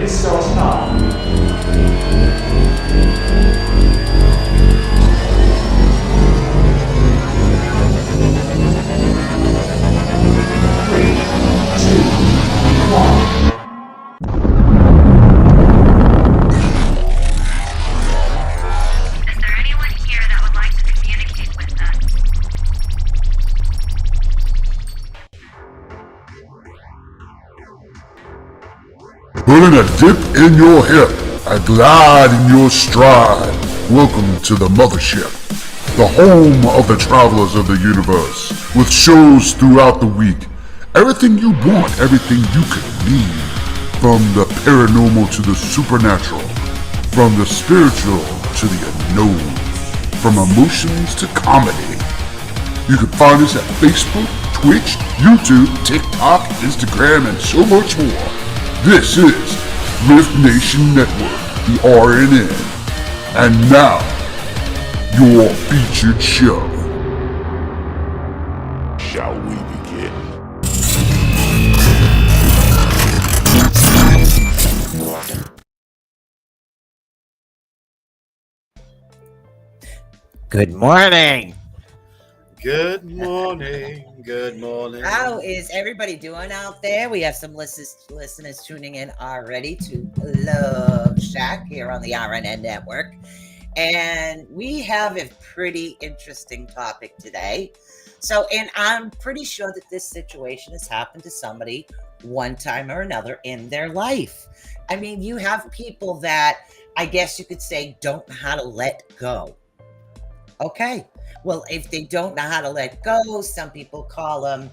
is so strong. Three, two, one. Is there anyone here that would like to communicate with us? Putting a dip in your hip, a glide in your stride. Welcome to the mothership, the home of the travelers of the universe, with shows throughout the week. Everything you want, everything you could need. From the paranormal to the supernatural, from the spiritual to the unknown, from emotions to comedy. You can find us at Facebook, Twitch, YouTube, TikTok, Instagram, and so much more. This is R.I.F.T Nation Network, the RNN. And now, your featured show. Shall we begin? Good morning. Good morning. Good morning. How is everybody doing out there? We have some listeners tuning in already to Love Shack here on the RNN network. And we have a pretty interesting topic today. And I'm pretty sure that this situation has happened to somebody one time or another in their life. I mean, you have people that I guess you could say don't know how to let go. Okay. Well, if they don't know how to let go, some people call them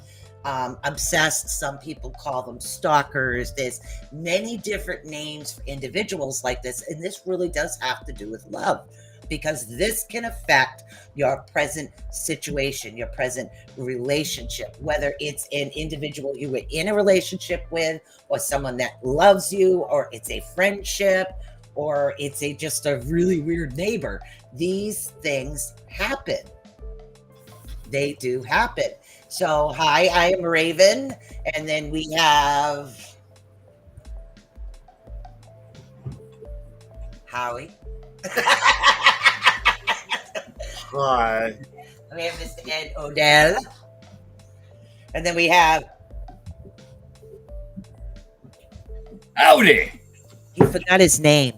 obsessed. Some people call them stalkers. There's many different names for individuals like this. And this really does have to do with love, because this can affect your present situation, your present relationship, whether it's an individual you were in a relationship with, or someone that loves you, or it's a friendship, or it's just a really weird neighbor. These things happen. They do happen. So, hi, I am Raven. And then we have Howie. Hi. We have Mr. Ed Odell. And then we have... Howdy. He forgot his name.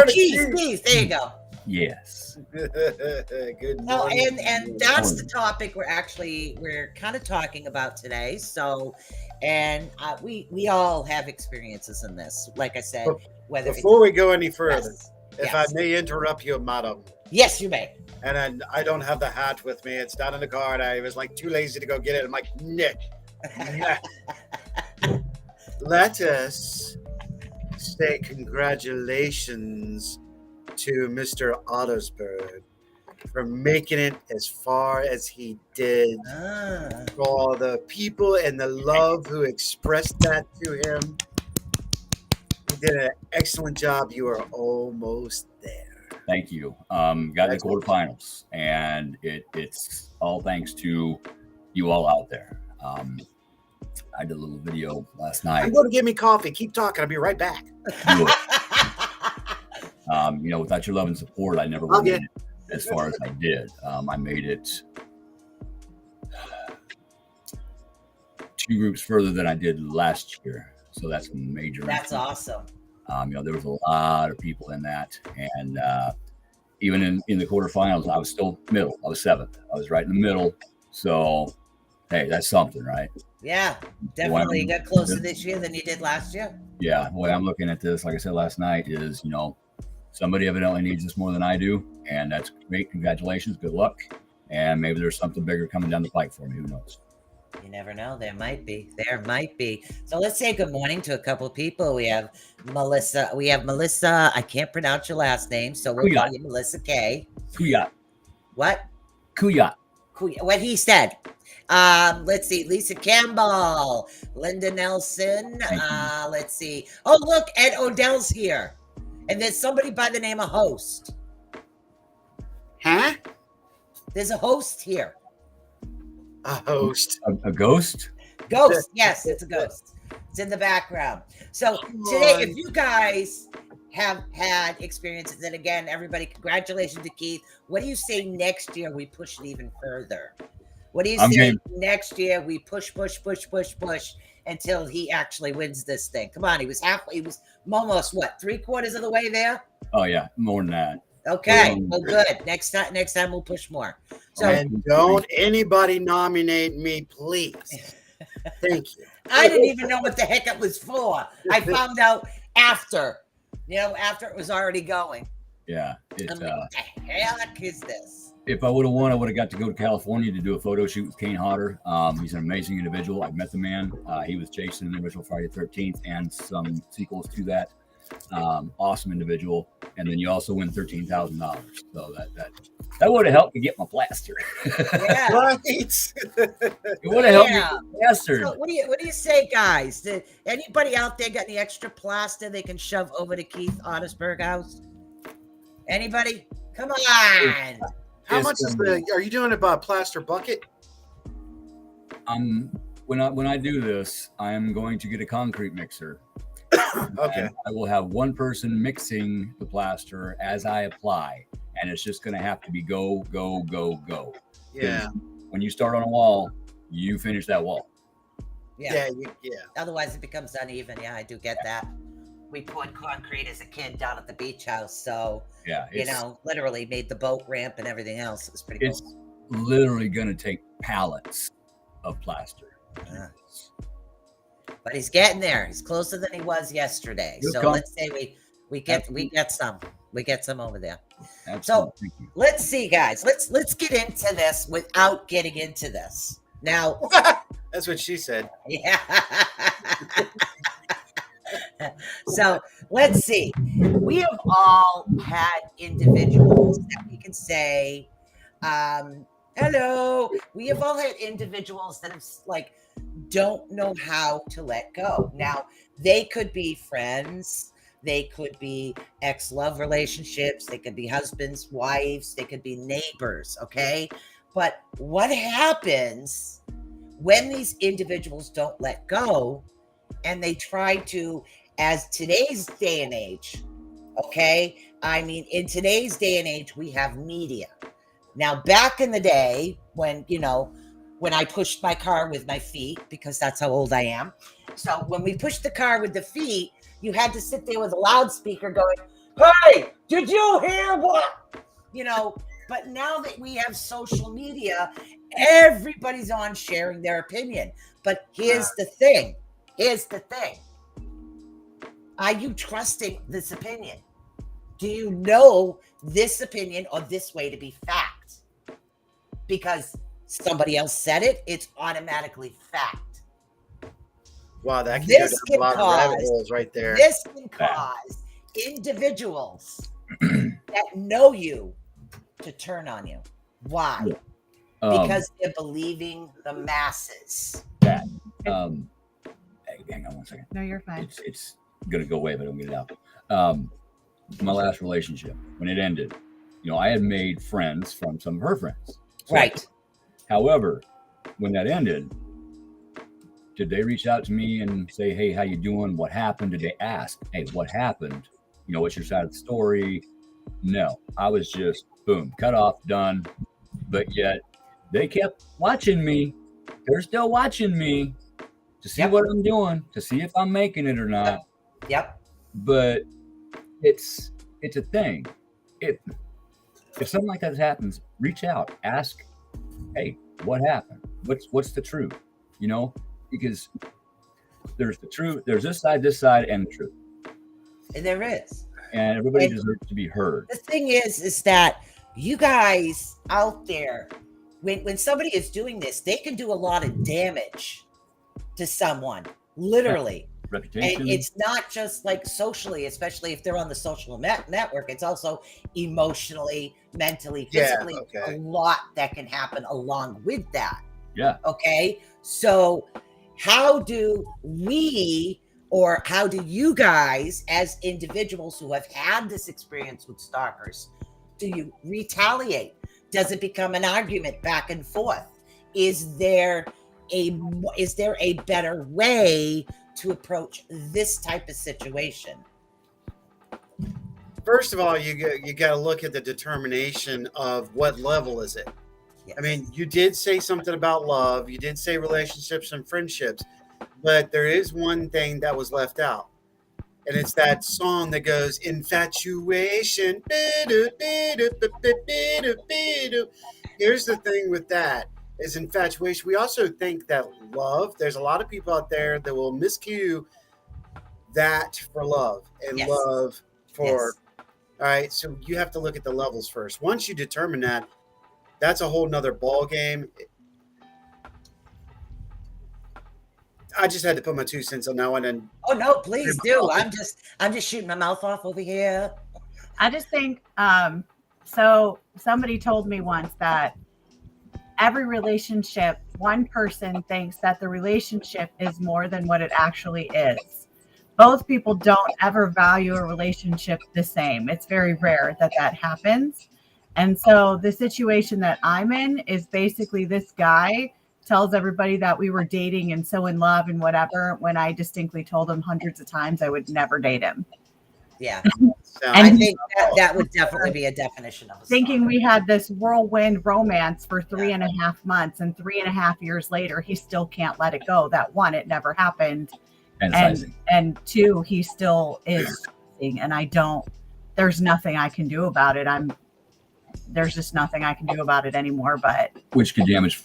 Keith. There you go. Yes. Good No, morning. and that's the topic we're kind of talking about today. So, and we all have experiences in this. Like I said, whether Before we go any further, if yes. I may interrupt you, madam. Yes, you may. And I don't have the hat with me. It's down in the car, and I was like too lazy to go get it. I'm like, nah. Let us say congratulations to Mr. Ottersberg for making it as far as he did. For all the people and the love who expressed that to him. He did an excellent job. You are almost there. Thank you. Got in the quarterfinals, and it's all thanks to you all out there. I did a little video last night. I'm going to get me coffee. Keep talking. I'll be right back. Without your love and support, I never would have made it as far as I did. I made it 2 groups further than I did last year. So that's major. That's awesome. There was a lot of people in that. And even in the quarterfinals, I was still middle. I was 7th. I was right in the middle. So, hey, that's something, right? Yeah, definitely. You got closer this year than you did last year. Yeah. The way I'm looking at this, like I said last night, is, somebody evidently needs this more than I do. And that's great. Congratulations. Good luck. And maybe there's something bigger coming down the pike for me. Who knows? You never know. There might be. So let's say good morning to a couple of people. We have Melissa. I can't pronounce your last name, so we'll call you Melissa K. Kuyat. What? Kuyat. What he said. Let's see. Lisa Campbell. Linda Nelson. Let's see. Oh, look. Ed Odell's here. And there's somebody by the name of Host. Huh? There's a host here. A host. A ghost? Ghost. Yes, it's a ghost. It's in the background. So today, if you guys have had experiences, and again, everybody, congratulations to Keith. What do you say next year we push it even further? What do you I'm say game. next year we push until he actually wins this thing? Come on, he was almost what, 3/4 of the way there? Oh yeah, more than that. Okay, well, good. Next time we'll push more. So And don't anybody nominate me, please. Thank you. I didn't even know what the heck it was for. I found out after it was already going. Yeah, it's I'm like, what the heck is this? If I would have won, I would have got to go to California to do a photo shoot with Kane Hodder. He's an amazing individual. I met the man. He was Jason in the original Friday the 13th and some sequels to that. Awesome individual. And then you also win $13,000. So that would have helped me get my plaster. Yeah. Right. It would have helped me get my plaster. So what do you say, guys? Did anybody out there got any extra plaster they can shove over to Keith Ottersberg house? Anybody? Come on. How much is are you doing about plaster bucket? When I do this, I am going to get a concrete mixer. Okay. And I will have one person mixing the plaster as I apply, and it's just going to have to be go, go, go, go. Yeah. When you start on a wall, you finish that wall. Yeah. Yeah. Otherwise, it becomes uneven. Yeah, I do get that. We poured concrete as a kid down at the beach house, so Yeah, literally made the boat ramp and everything else. It was pretty it's cool. literally going to take pallets of plaster. Yeah. But he's getting there. He's closer than he was yesterday. He'll So come. let's say we get some over there. Absolutely. So Thank you. let's see, guys. Let's get into this without getting into this. Now, That's what she said. yeah. So let's see. We have all had individuals that we can say, hello. We have all had individuals that have don't know how to let go. Now, they could be friends, they could be ex-love relationships, they could be husbands, wives, they could be neighbors, okay? But what happens when these individuals don't let go and they try to, as today's day and age, okay? I mean, in today's day and age, we have media. Now, back in the day when I pushed my car with my feet, because that's how old I am. So when we pushed the car with the feet, you had to sit there with a loudspeaker going, hey, did you hear what? But now that we have social media, everybody's on sharing their opinion. But here's the thing. Are you trusting this opinion? Do you know this opinion or this way to be fact? Because somebody else said it, it's automatically fact. Wow, that can This go down can a lot of rabbit cause- holes right there. This can cause individuals that know you to turn on you. Why? Because they're believing the masses. Hey, hang on 1 second. No, you're fine. It's gonna go away, but I don't get it out. My last relationship, when it ended, I had made friends from some of her friends. So, Right. However, when that ended, did they reach out to me and say, hey, how you doing? What happened? Did they ask, hey, what happened? What's your side of the story? No, I was just boom, cut off, done. But yet they kept watching me. They're still watching me to see what I'm doing, to see if I'm making it or not. Yep. But it's a thing. If something like that happens, reach out, ask, hey, what happened? What's the truth? Because there's the truth, there's this side, and the truth. And there is. And everybody deserves to be heard. The thing is that you guys out there, when somebody is doing this, they can do a lot of damage to someone, literally. Reputation. And it's not just socially, especially if they're on the social network. It's also emotionally, mentally, physically, a lot that can happen along with that. Yeah. Okay. So how do we, or how do you guys as individuals who have had this experience with stalkers, do you retaliate? Does it become an argument back and forth? Is there a better way to approach this type of situation? First of all, you got to look at the determination of what level is it. Yes. I mean, you did say something about love. You did say relationships and friendships, but there is one thing that was left out, and it's that song that goes infatuation. Here's the thing with that is infatuation. We also think that love. There's a lot of people out there that will miscue that for love and Yes. love for. Yes. All right, so you have to look at the levels first. Once you determine that, that's a whole nother ball game. I just had to put my 2 cents on that one. And Oh no, please do. I'm just shooting my mouth off over here. I just think so somebody told me once that every relationship, one person thinks that the relationship is more than what it actually is. Both people don't ever value a relationship the same. It's very rare that that happens. And so the situation that I'm in is basically this guy tells everybody that we were dating and so in love and whatever, when I distinctly told him hundreds of times I would never date him. Yeah. so I think that would definitely be a definition of a Thinking song. we had this whirlwind romance for 3.5 months, and 3.5 years later, he still can't let it go. That one, it never happened. And two, he still is, and there's nothing I can do about it. There's just nothing I can do about it anymore, but which could damage,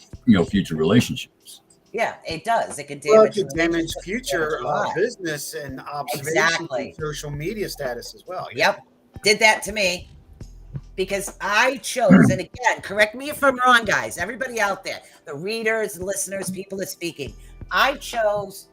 future relationships. Yeah, it does. It could well, it damage, could damage relationships, future damage lives. business and observation Exactly. and social media status as well. Yep. Did that to me because I chose, and again, correct me if I'm wrong, guys, everybody out there, the readers, the listeners, people that are speaking, I chose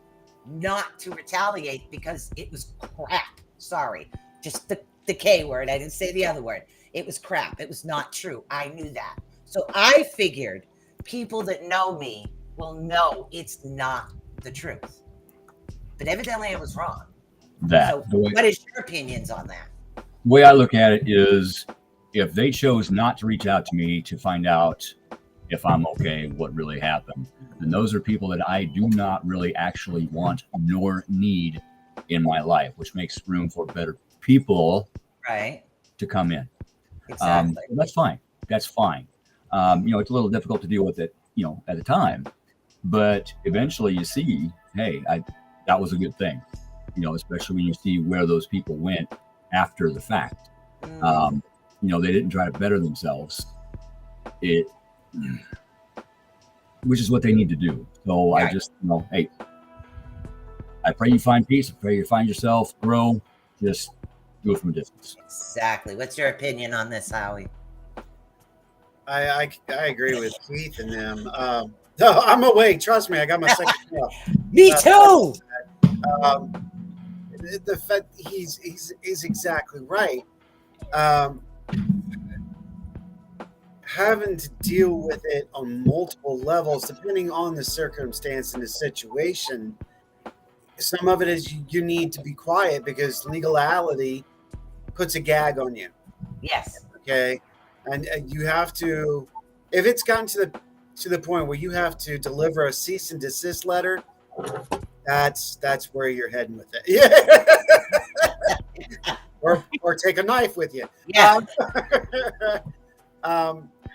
not to retaliate because it was crap. Sorry. Just the K word. I didn't say the other word. It was crap. It was not true. I knew that. So I figured people that know me will know it's not the truth. But evidently I was wrong. So what is your opinions on that? The way I look at it is, if they chose not to reach out to me to find out if I'm okay, what really happened, then those are people that I do not really actually want nor need in my life, which makes room for better people to come in. Exactly. That's fine. That's fine. It's a little difficult to deal with it, at the time, but eventually you see, hey, that was a good thing, especially when you see where those people went after the fact. They didn't try to better themselves. Which is what they need to do. So I just, hey, I pray you find peace. I pray you find yourself, grow, just do it from a distance. Exactly. What's your opinion on this, Howie? I agree with Keith and them. No, I'm awake. Trust me, I got my second cup. Me too. The fact he's exactly right. Having to deal with it on multiple levels, depending on the circumstance and the situation. Some of it is you need to be quiet because legality puts a gag on you. Yes. Okay, and you have to. If it's gotten to the point where you have to deliver a cease and desist letter, that's where you're heading with it. Yeah. or take a knife with you. Yeah.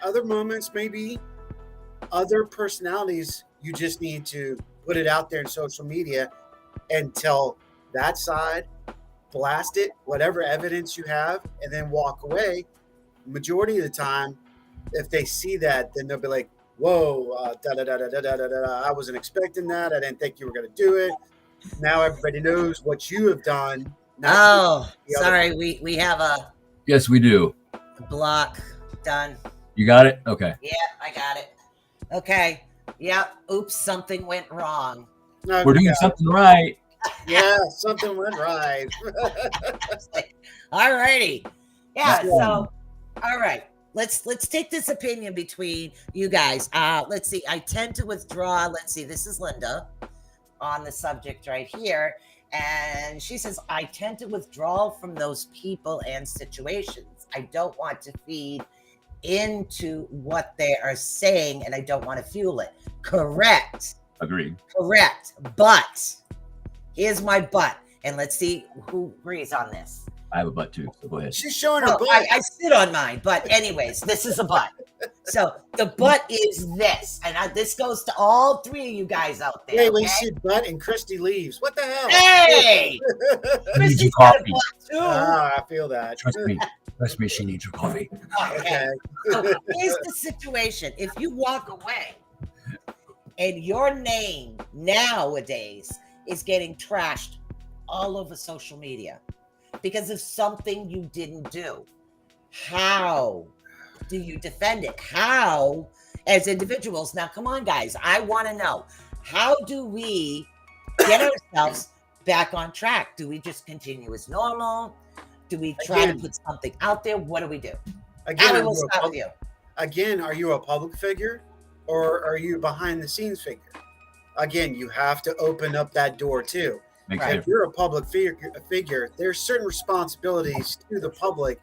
Other moments, maybe other personalities, you just need to put it out there in social media and tell that side, blast it, whatever evidence you have, and then walk away. Majority of the time, if they see that, then they'll be like, whoa, I wasn't expecting that. I didn't think you were going to do it. Now everybody knows what you have done. Sorry. We have a Yes, we do. block done. You got it? Okay. Yeah, I got it. Okay. Yep. Oops, something went wrong. No, We're doing something right. Yeah, something went right. All righty. Yeah. Yeah. So, all right. Let's take this opinion between you guys. Let's see. I tend to withdraw. Let's see. This is Linda on the subject right here. And she says, I tend to withdraw from those people and situations. I don't want to feed into what they are saying, and I don't want to fuel it. Correct. Agreed. Correct. But Here's my butt. And let's see who agrees on this. I have a butt too, so go ahead. She's showing her Well, butt. I sit on mine, but anyways, this is a butt. So the butt is this, and this goes to all three of you guys out there. Wait, we okay? see butt and Christy leaves. What the hell? Hey, Christy's your got a coffee. butt too. Ah, I feel that. Trust me, she needs her coffee. Okay. So here's the situation: if you walk away, and your name nowadays is getting trashed all over social media because of something you didn't do, how do you defend it? How, as individuals? Now, come on, guys. I want to know, how do we get ourselves back on track? Do we just continue as normal? Do we try to put something out there? What do we do? Again, Allie, we'll start with you. Again, are you a public figure or are you behind the scenes figure? Again, you have to open up that door too. Makes If you're a public figure, there's certain responsibilities to the public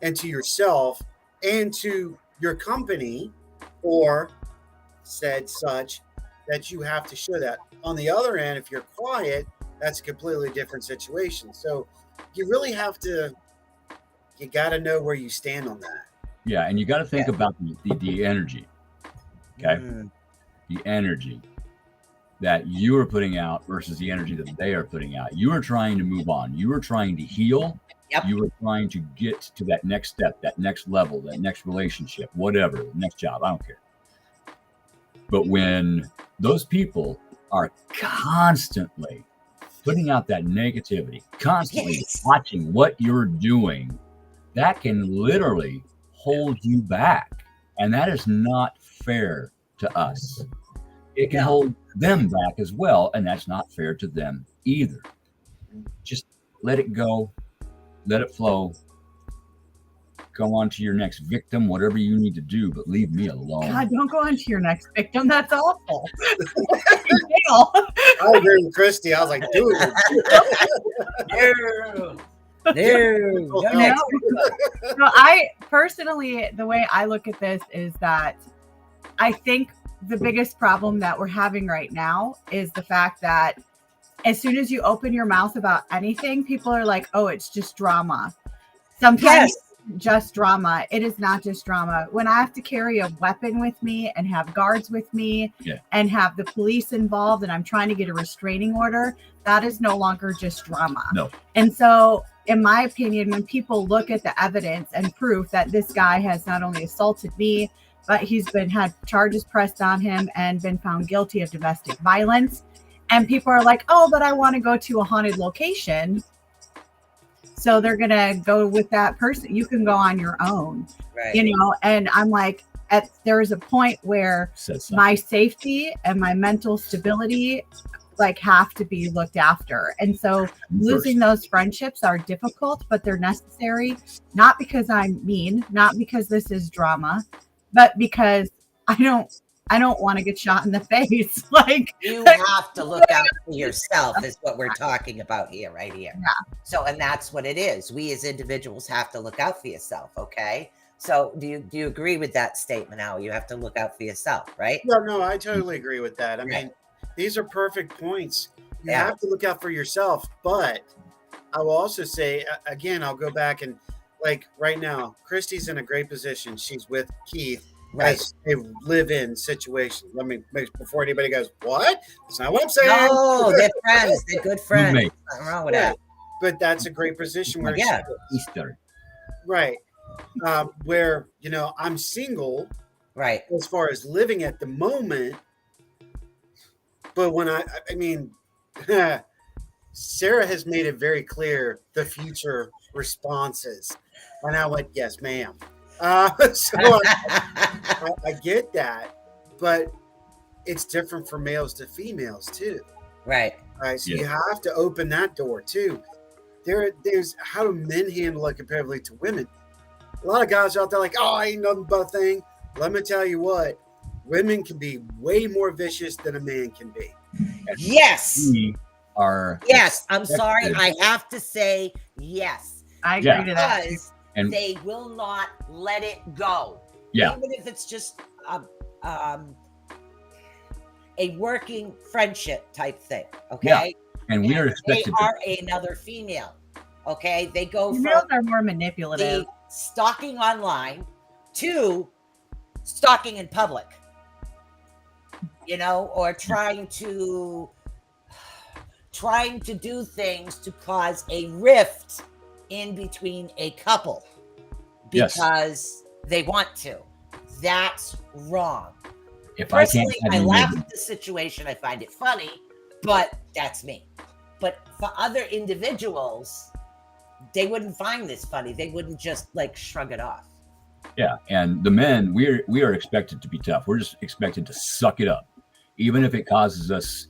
and to yourself and to your company or said such that you have to show that. On the other end, if you're quiet, that's a completely different situation. So you really have to, you got to know where you stand on that. Yeah, and you got to think about the energy, okay? The energy that you are putting out versus the energy that they are putting out. You are trying to move on. You are trying to heal. Yep. You are trying to get to that next step, that next level, that next relationship, whatever, next job. I don't care. But when those people are constantly putting out that negativity, constantly watching what you're doing, that can literally hold you back. And that is not fair to us. It can hold them back as well, and that's not fair to them either. Just let it go, let it flow, go on to your next victim, whatever you need to do, but leave me alone. God, don't go on to your next victim. That's awful. I agree with Christy. I was like, dude. No. So I personally, the way I look at this is that I think the biggest problem that we're having right now is the fact that as soon as you open your mouth about anything, people are like, oh, it's just drama. Sometimes just drama. It is not just drama. When I have to carry a weapon with me and have guards with me and have the police involved and I'm trying to get a restraining order, that is no longer just drama. No. And so, in my opinion, when people look at the evidence and proof that this guy has not only assaulted me, but he's had charges pressed on him and been found guilty of domestic violence. And people are like, oh, but I want to go to a haunted location. So they're going to go with that person. You can go on your own, you know? And I'm like, there is a point where my safety and my mental stability have to be looked after. And so losing those friendships are difficult, but they're necessary. Not because I'm mean, not because this is drama, but because I don't want to get shot in the face. You have to look out for yourself is what we're talking about here, right here. Yeah. So, and that's what it is. We as individuals have to look out for yourself. Okay. So do you agree with that statement now? You have to look out for yourself, right? No, I totally agree with that. I mean, these are perfect points. You have to look out for yourself, but I will also say, again, I'll go back and right now, Christy's in a great position. She's with Keith as a live-in situation. Let me make before anybody goes, what? That's not what I'm saying. No, they're friends. They're good friends. Roommates. Nothing wrong with that. But that's a great position where Easter. right. Where, I'm single. Right. As far as living at the moment. But when I mean, Sarah has made it very clear the future responses. And I went, yes, ma'am. So I get that, but it's different for males to females too. Right. So you have to open that door too. There's how do men handle it comparatively to women? A lot of guys out there I ain't nothing but a thing. Let me tell you what, women can be way more vicious than a man can be. Yes. We are. Yes. I'm sorry. I have to say yes. I agree to that. Because they will not let it go. Yeah. Even if it's just a working friendship type thing. Okay. And we are They expected are another female. Okay, they go Females from are more manipulative. the stalking online to stalking in public. You know, or trying to do things to cause a rift in between a couple Yes. because they want to. That's wrong. if I can't Personally, have I you laugh maybe- at the situation. I find it funny, but that's me. But for other individuals, they wouldn't find this funny. They wouldn't just like shrug it off. Yeah, and the men, we are expected to be tough. We're just expected to suck it up, even if it causes us,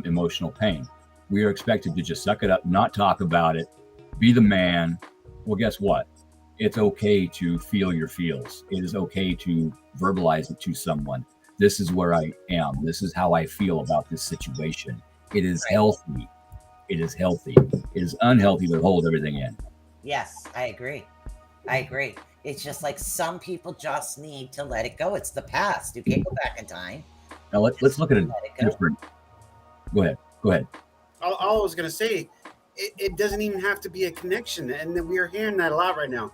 emotional pain. We are expected to just suck it up, not talk about it, be the man. Well, guess what? It's okay to feel your feels. It is okay to verbalize it to someone. This is where I am. This is how I feel about this situation. It is healthy. It is healthy. It is unhealthy to hold everything in. Yes, I agree. I agree. It's just like some people just need to let it go. It's the past. You can't go back in time. Now let's look at it Let it go. different. Go ahead. All I was going to say, it doesn't even have to be a connection. And we are hearing that a lot right now.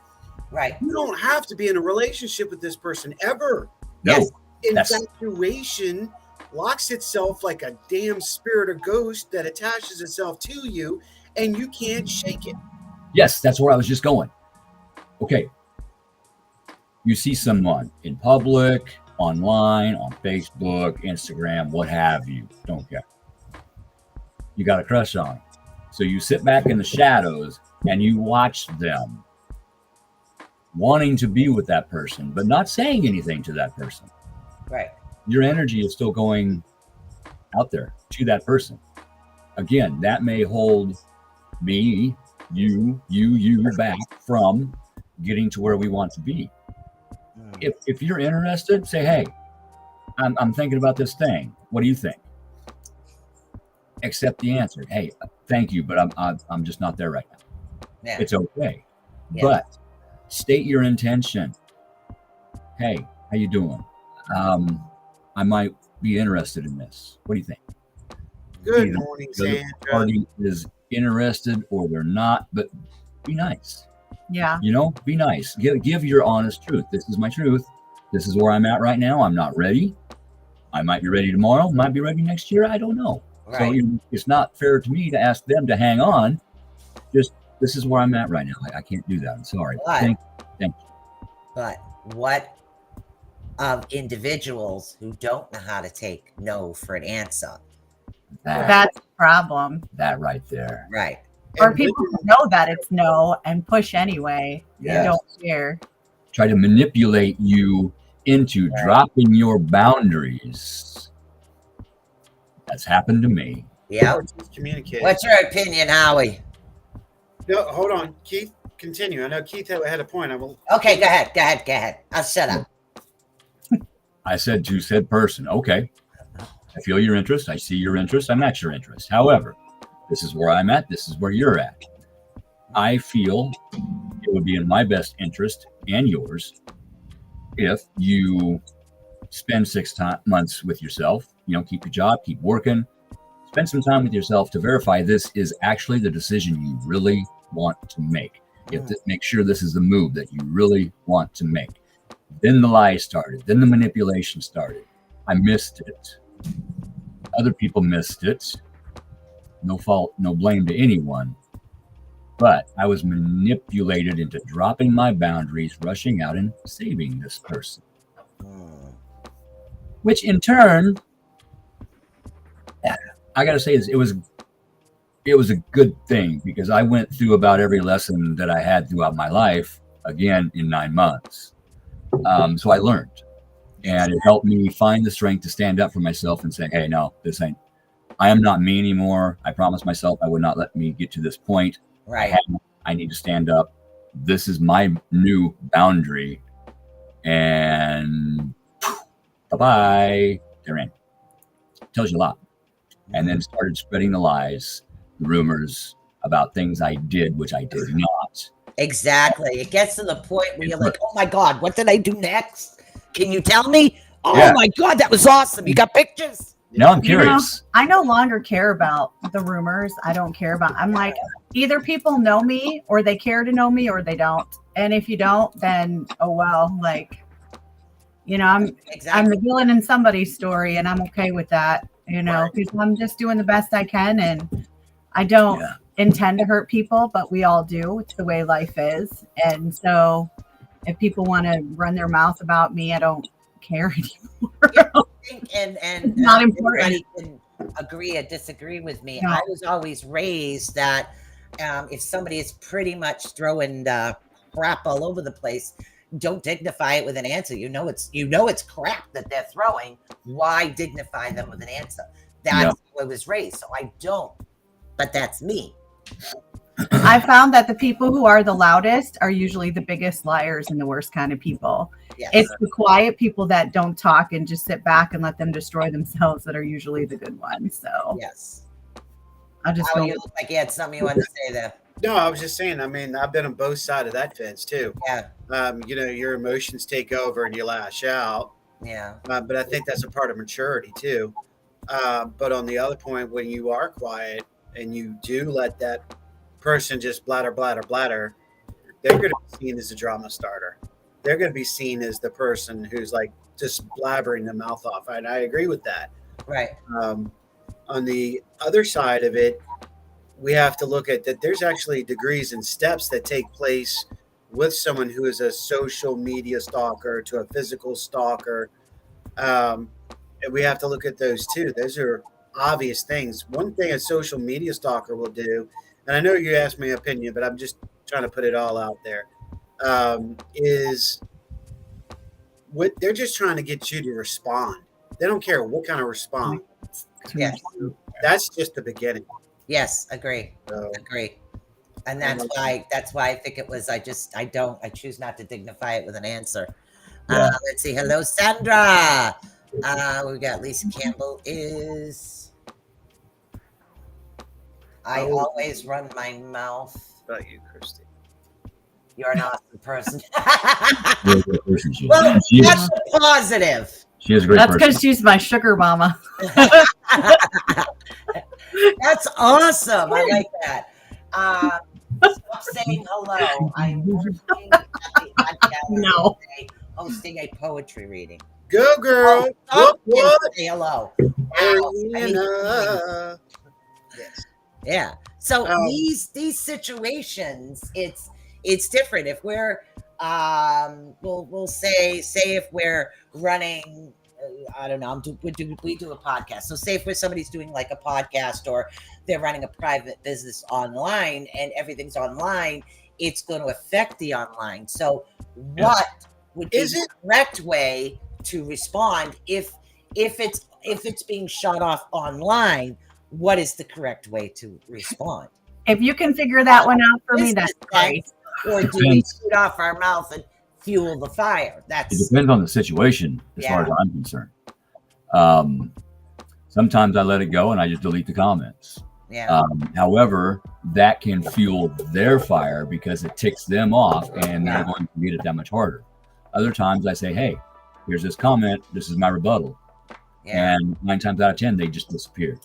Right. You don't have to be in a relationship with this person ever. No, Yes. Infatuation locks itself like a damn spirit or ghost that attaches itself to you, and you can't shake it. yes, that's where I was just going. Okay. You see someone in public, online, on Facebook, Instagram, what have you. Don't care. You got a crush on them. So you sit back in the shadows and you watch them wanting to be with that person, but not saying anything to that person. Right. Your energy is still going out there to that person. Again, that may hold me, you back from getting to where we want to be. If you're interested, say, hey, I'm thinking about this thing. What do you think? Accept the answer. Hey, thank you, but I'm just not there right now. Yeah. It's okay. Yeah. But state your intention. Hey, how you doing? I might be interested in this. What do you think? Good Either morning, the other Sandra. party is interested or they're not, but be nice. Yeah. Be nice. Give your honest truth. This is my truth. This is where I'm at right now. I'm not ready. I might be ready tomorrow. Might be ready next year. I don't know. Right. So it's not fair to me to ask them to hang on. Just this is where I'm at right now. I can't do that. I'm sorry. But- Thank you. But what of individuals who don't know how to take no for an answer? That's the problem. That right there. Right. Or And people who know that it's no and push anyway. Yeah. They don't care. Try to manipulate you into dropping your boundaries. That's happened to me. Yeah. communicate. What's your opinion, Howie? No, hold on, Keith. Continue. I know Keith had a point. I will. Okay, go ahead. I'll shut up. I said to said person, okay, I feel your interest. I see your interest. I match your interest. However, this is where I'm at. This is where you're at. I feel it would be in my best interest and yours if you spend 6 months with yourself, keep your job, keep working, spend some time with yourself to verify this is actually the decision you really want to make. You have to make sure this is the move that you really want to make. Then the lies started. Then the manipulation started. I missed it. Other people missed it. No fault, no blame to anyone. But I was manipulated into dropping my boundaries, rushing out and saving this person. Which in turn, I got to say, it was a good thing because I went through about every lesson that I had throughout my life, again, in 9 months. So I learned, and it helped me find the strength to stand up for myself and say, hey, no, I am not me anymore. I promised myself I would not let me get to this point. Right. I need to stand up. This is my new boundary. And bye-bye. They're in. Tells you a lot. And then started spreading the lies, the rumors about things I did, which I did not. Exactly. It gets to the point where you're like, oh my God, what did I do next? Can you tell me? Oh Yeah. my God, that was awesome. You got pictures? Now I'm You know, curious. I no longer care about the rumors. I don't care about. I'm like, either people know me, or they care to know me, or they don't. And if you don't, then oh well. Like, I'm the Exactly. villain in somebody's story, and I'm okay with that. Because I'm just doing the best I can, and I don't Yeah. intend to hurt people, but we all do. It's the way life is, and so if people want to run their mouth about me, I don't care anymore. And Not important. everybody can agree or disagree with me. No. I was always raised that if somebody is pretty much throwing crap all over the place, don't dignify it with an answer. It's crap that they're throwing. Why dignify them with an answer? That's how I was raised, so I don't. But that's me. I found that the people who are the loudest are usually the biggest liars and the worst kind of people. Yes. It's the quiet people that don't talk and just sit back and let them destroy themselves that are usually the good ones. So Yes. I just How don't. you look like you had something you wanted to say there. No, I was just saying. I mean, I've been on both sides of that fence too. Yeah. Your emotions take over and you lash out. Yeah. But I think that's a part of maturity too. But on the other point, when you are quiet and you do let that person just bladder, they're going to be seen as a drama starter. They're going to be seen as the person who's like just blabbering the mouth off. And I agree with that. Right. On the other side of it, we have to look at that there's actually degrees and steps that take place with someone who is a social media stalker to a physical stalker. And we have to look at those too. Those are obvious things. One thing a social media stalker will do, and I know you asked my opinion, but I'm just trying to put it all out there, is what they're just trying to get you to respond. They don't care what kind of response. Yes. That's just the beginning. Yes. Agree. So, Agree. And that's why I think it was. I choose not to dignify it with an answer. Yeah. Let's see. Hello, Sandra. We got Lisa Campbell is. I always run my mouth. about you, Christy. You're an awesome person. She's a great person. Well, She is. that's a positive. She is a great That's person. because she's my sugar mama. That's awesome. I like that. Stop saying hello. I'm working at the Odd Gallery No. today, hosting a poetry reading. Go, girl. Stop What? and say hello. Wow. I mean, Yes. yeah. So these situations, it's different. If we're we'll say if we're running, I don't know, we do a podcast. So say if somebody's doing like a podcast or they're running a private business online and everything's online, it's going to affect the online. So what would be the correct way to respond if it's being shot off online? What is the correct way to respond? If you can figure that one out for me, that's great. Or do we shoot off our mouth and fuel the fire? It depends on the situation, as far as I'm concerned. Sometimes I let it go and I just delete the comments. Yeah. However, that can fuel their fire because it ticks them off and they're going to read it that much harder. Other times I say, hey, here's this comment. This is my rebuttal. Yeah. And 9 times out of 10, they just disappear.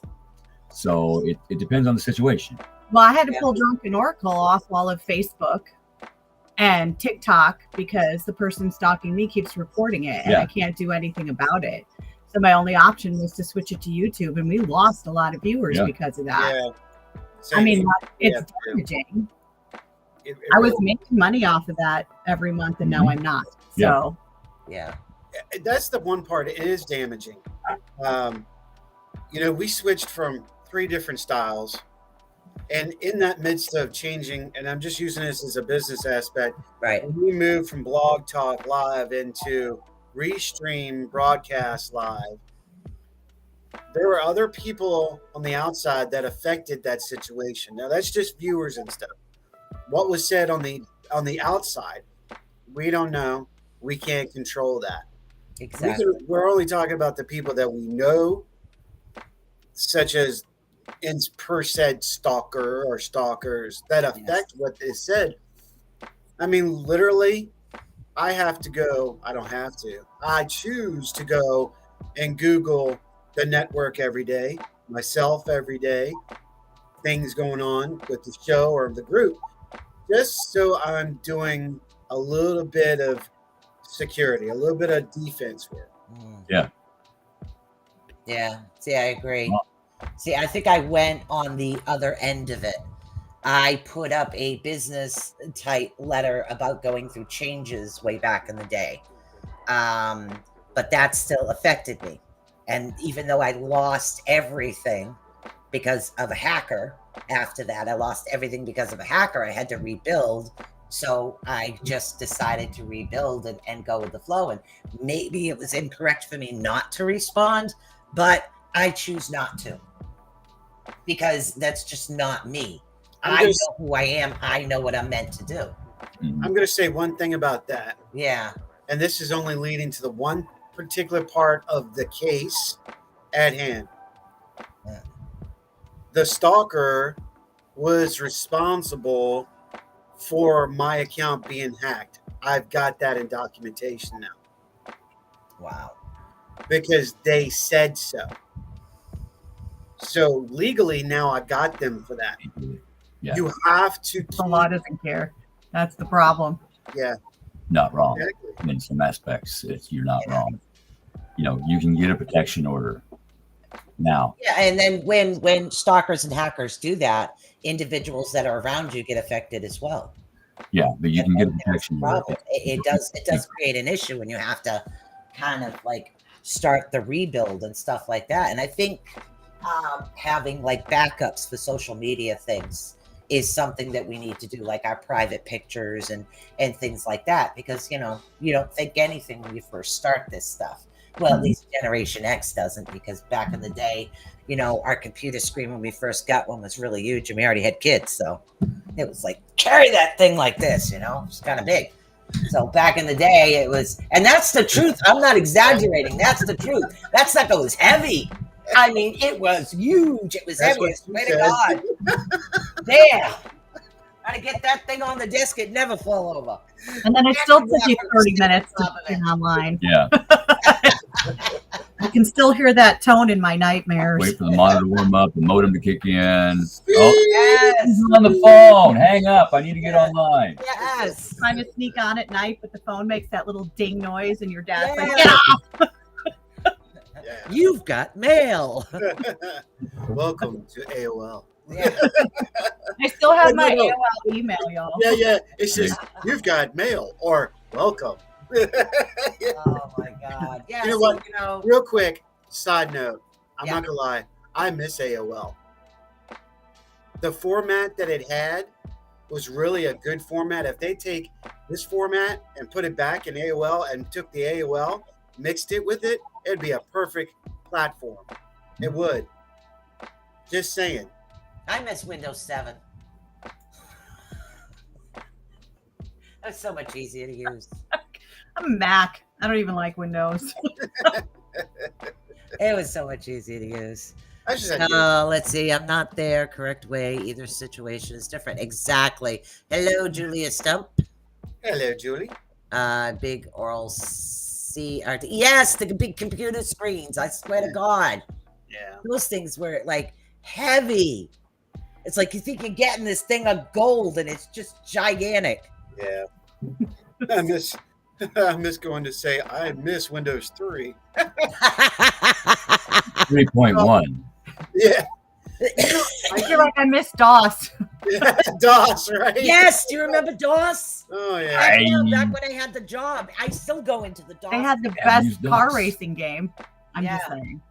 So it depends on the situation. Well, I had to pull Drunken Oracle off all of Facebook and TikTok because the person stalking me keeps reporting it and I can't do anything about it. So my only option was to switch it to YouTube, and we lost a lot of viewers because of that. Yeah. I mean, it's damaging. I was making money off of that every month, and now I'm not. So yeah, that's the one part. It is damaging. We switched from 3 different styles. And in that midst of changing, and I'm just using this as a business aspect, right? We moved from Blog Talk Live into Restream Broadcast Live. There were other people on the outside that affected that situation. Now that's just viewers and stuff. What was said on the outside, we don't know. We can't control that. Exactly. We're only talking about the people that we know, such as per said stalker or stalkers that affect what is said. I mean, literally, I choose to go and Google the network every day, myself every day, things going on with the show or the group, just so I'm doing a little bit of security, a little bit of defense work. Yeah. Yeah. See, I agree. See, I think I went on the other end of it. I put up a business type letter about going through changes way back in the day. But that still affected me. And even though I lost everything because of a hacker, after that, I lost everything because of a hacker, I had to rebuild. So I just decided to rebuild and go with the flow. And maybe it was incorrect for me not to respond, but I choose not to, because that's just not me. I know who I am. I know what I'm meant to do. Mhm. I'm going to say one thing about that. Yeah. And this is only leading to the one particular part of the case at hand. Yeah. The stalker was responsible for my account being hacked. I've got that in documentation now. Wow. Because they said so. So legally now I got them for that. Yeah. You have to The law doesn't care. That's the problem. Yeah. Not wrong. Exactly. In some aspects, you're not wrong. You know, you can get a protection order now. Yeah, and then when stalkers and hackers do that, individuals that are around you get affected as well. Yeah, but you can get a That's the protection order. problem. It does create an issue when you have to kind of like start the rebuild and stuff like that. And I think having like backups for social media things is something that we need to do, like our private pictures and things like that, because you don't think anything when you first start this stuff. Well, at least Generation X doesn't, because back in the day, our computer screen when we first got one was really huge, and we already had kids, so it was like, carry that thing like this, it's kind of big. So back in the day it was, and that's the truth, I'm not exaggerating, that's the truth. That sucker was heavy. I mean, it was huge. It was heavy. I swear to God. Damn. Gotta get that thing on the desk. It never fall over. And then it still took you 30 minutes to get online. Yeah. I can still hear that tone in my nightmares. Wait for the monitor to warm up, the modem to kick in. Oh, Yes. he's on the phone. Hang up. I need to get online. Yes. Trying to sneak on at night, but the phone makes that little ding noise, and your dad's like, Yeah. get off. You've got mail. Welcome to AOL. Yeah. I still have my No. AOL email, y'all. Yeah. It's just, you've got mail or welcome. Oh my God. Yeah. You know so, what? Real quick, side note. I'm Yeah. not going to lie. I miss AOL. The format that it had was really a good format. If they take this format and put it back in AOL and took the AOL, mixed it with it, it'd be a perfect platform. It would. Just saying. I miss Windows 7. That's so much easier to use. I'm a Mac. I don't even like Windows. It was so much easier to use. I just had to- Let's see. I'm not there. Correct way. Either situation is different. Exactly. Hello, Julia Stump. Hello, Julie. Big oral CRT. Yes, the big computer screens. I swear to God. Yeah. Those things were like heavy. It's like you think you're getting this thing of gold and it's just gigantic. Yeah. I miss going to say I miss Windows 3. 3.1. Yeah. I feel like I missed DOS. Yeah. DOS, right? Yes, do you remember DOS? Oh yeah. Back when I had the job, I still go into the DOS. They had the Yeah, use best DOS. car racing game. I'm Yeah. just saying.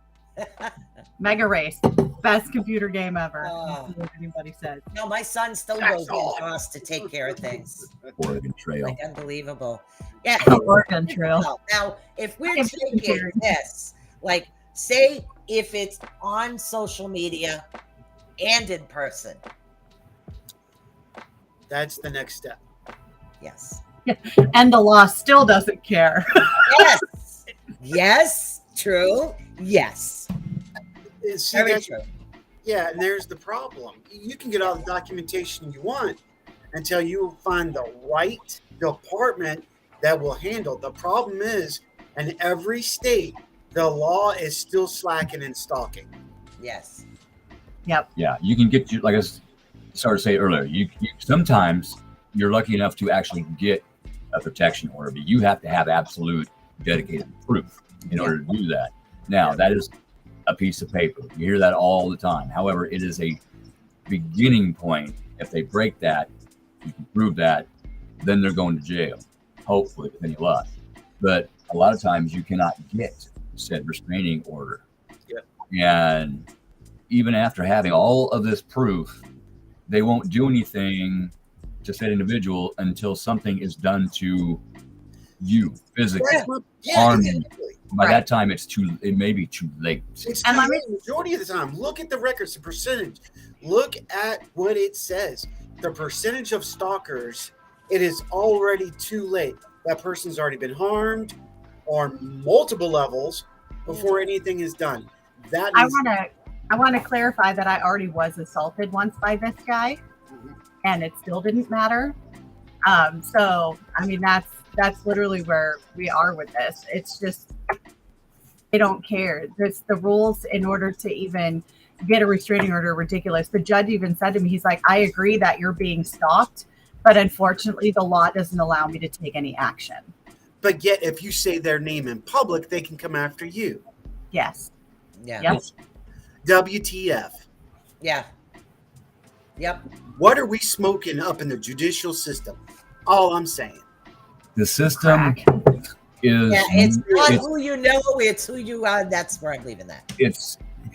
Mega Race. Best computer game ever. Oh. Let's see what anybody says. No, my son still That's goes into all. DOS to take care of things. Oregon Trail. Like unbelievable. Yeah. Oregon Trail. Now, if we're I am taking comparing. this, like, say if it's on social media and in person. That's the next step. Yes. And the law still doesn't care. Yes. Yes. True. Yes. See, Very that's- true. Yeah, and there's the problem. You can get all the documentation you want until you find the right department that will handle. The problem is, in every state, the law is still slacking and stalking. Yes. Yep. Yeah, you can get you, like I started to say earlier, you sometimes you're lucky enough to actually get a protection order, but you have to have absolute dedicated proof in order to do that. Now, that is a piece of paper. You hear that all the time. However, it is a beginning point. If they break that, you can prove that, then they're going to jail, hopefully with any luck. But a lot of times you cannot get said restraining order. Yep. And even after having all of this proof, they won't do anything to said individual until something is done to you physically. Harm you. Exactly. By that time, it may be too late. It's And let me- the majority of the time. Look at the records, the percentage. Look at what it says. The percentage of stalkers, it is already too late. That person's already been harmed on multiple levels before anything is done. That I is, want to clarify that I already was assaulted once by this guy, and it still didn't matter. So I mean, that's literally where we are with this. It's just they don't care. There's the rules in order to even get a restraining order are ridiculous. The judge even said to me, he's like, I agree that you're being stalked, but unfortunately the law doesn't allow me to take any action. but yet if you say their name in public, they can come after you. Yes. Yeah. Yep. WTF? Yeah. Yep. What are we smoking up in the judicial system? All I'm saying. The system Crack. is Yeah. It's not it's, who you know, it's who you are. That's where I'm leaving that.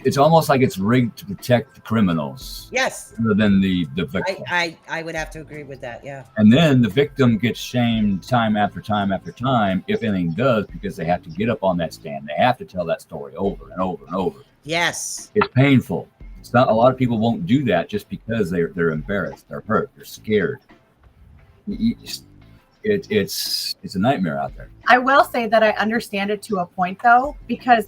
it's almost like it's rigged to protect the criminals Yes. rather than the victim. I would have to agree with that. Yeah. And then the victim gets shamed time after time after time, if anything does, because they have to get up on that stand. They have to tell that story over and over and over. Yes. It's painful. It's not, a lot of people won't do that just because they're embarrassed, they're hurt, they're scared. It's a nightmare out there. I will say that I understand it to a point though, because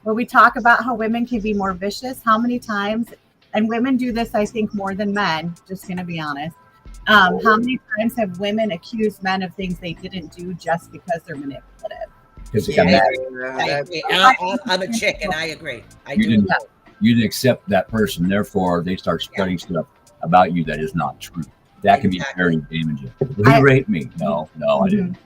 when we talk about how women can be more vicious, how many times, and women do this, I think, more than men, just going to be honest. How many times have women accused men of things they didn't do just because they're manipulative? Because they Yeah, got mad. I agree. I'm a chick, and I agree. I You do. didn't, you didn't accept that person, therefore they start spreading stuff about you that is not true. That can be very damaging. Will you rape me? No, I didn't.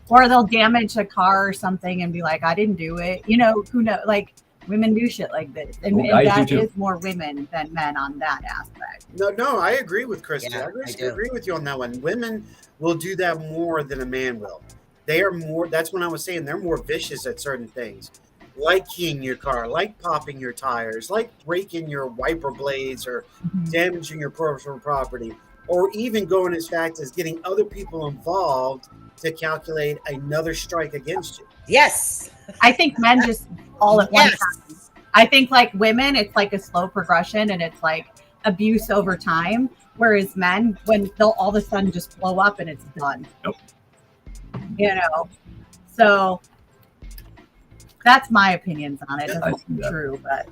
Or they'll damage a car or something and be like, I didn't do it. You know, who knows? Like, women do shit like this. And, Well, and guys that do too. is more women than men on that aspect. No, I agree with Christy. Yeah, I I do. agree with you on that one. Women will do that more than a man will. They are more, that's when I was saying they're more vicious at certain things. Like keying your car, like popping your tires, like breaking your wiper blades or damaging your personal property, or even going as fast as getting other people involved to calculate another strike against you. Yes. I think men just all at one Yes. time. I think like women, it's like a slow progression and it's like abuse over time. Whereas men, when they'll all of a sudden just blow up and it's done. Yep. You know, so that's my opinions on it. It's I not see that. true, but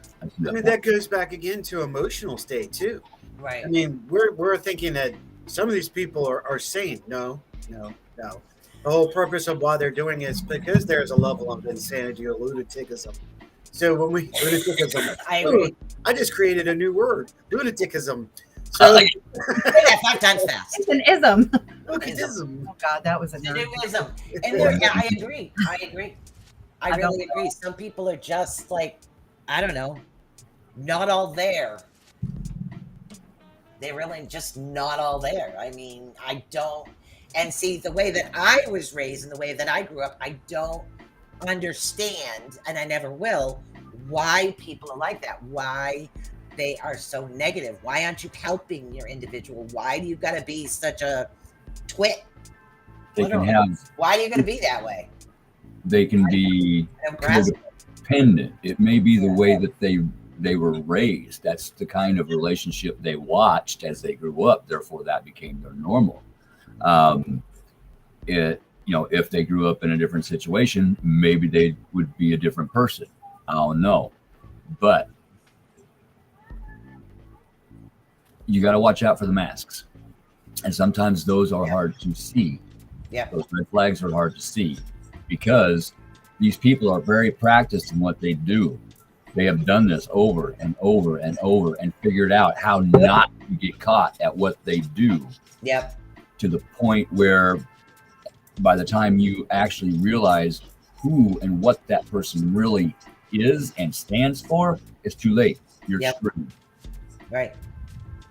I mean, that goes back again to emotional state too. Right. I mean, we're thinking that some of these people are sane. No. The whole purpose of why they're doing it is because there's a level of insanity or lunaticism. So when we lunaticism, I agree. I just created a new word, lunaticism. I So like Say that 5 times fast. it's an ism. lunaticism. Oh God, that was a It's a nerd. new ism. And I agree. I I really don't agree. Some people are just like, I don't know, not all there. They're really just not all there. I mean, I don't. And see, the way that I was raised and the way that I grew up, I don't understand, and I never will, why people are like that. Why they are so negative. Why aren't you helping your individual? Why do you got to be such a twit? they can have, Why are you going to be that way? they can be Aggressive. dependent. It may be the way that they were raised. That's the kind of relationship they watched as they grew up. Therefore, that became their normal. If they grew up in a different situation, maybe they would be a different person. I don't know, but you got to watch out for the masks, and sometimes those are hard to see. Yeah. Those red flags are hard to see because These people are very practiced in what they do. They have done this over and over and over and figured out how not to get caught at what they do. Yep. To the point where by the time you actually realize who and what that person really is and stands for, it's too late. You're screwed. Right.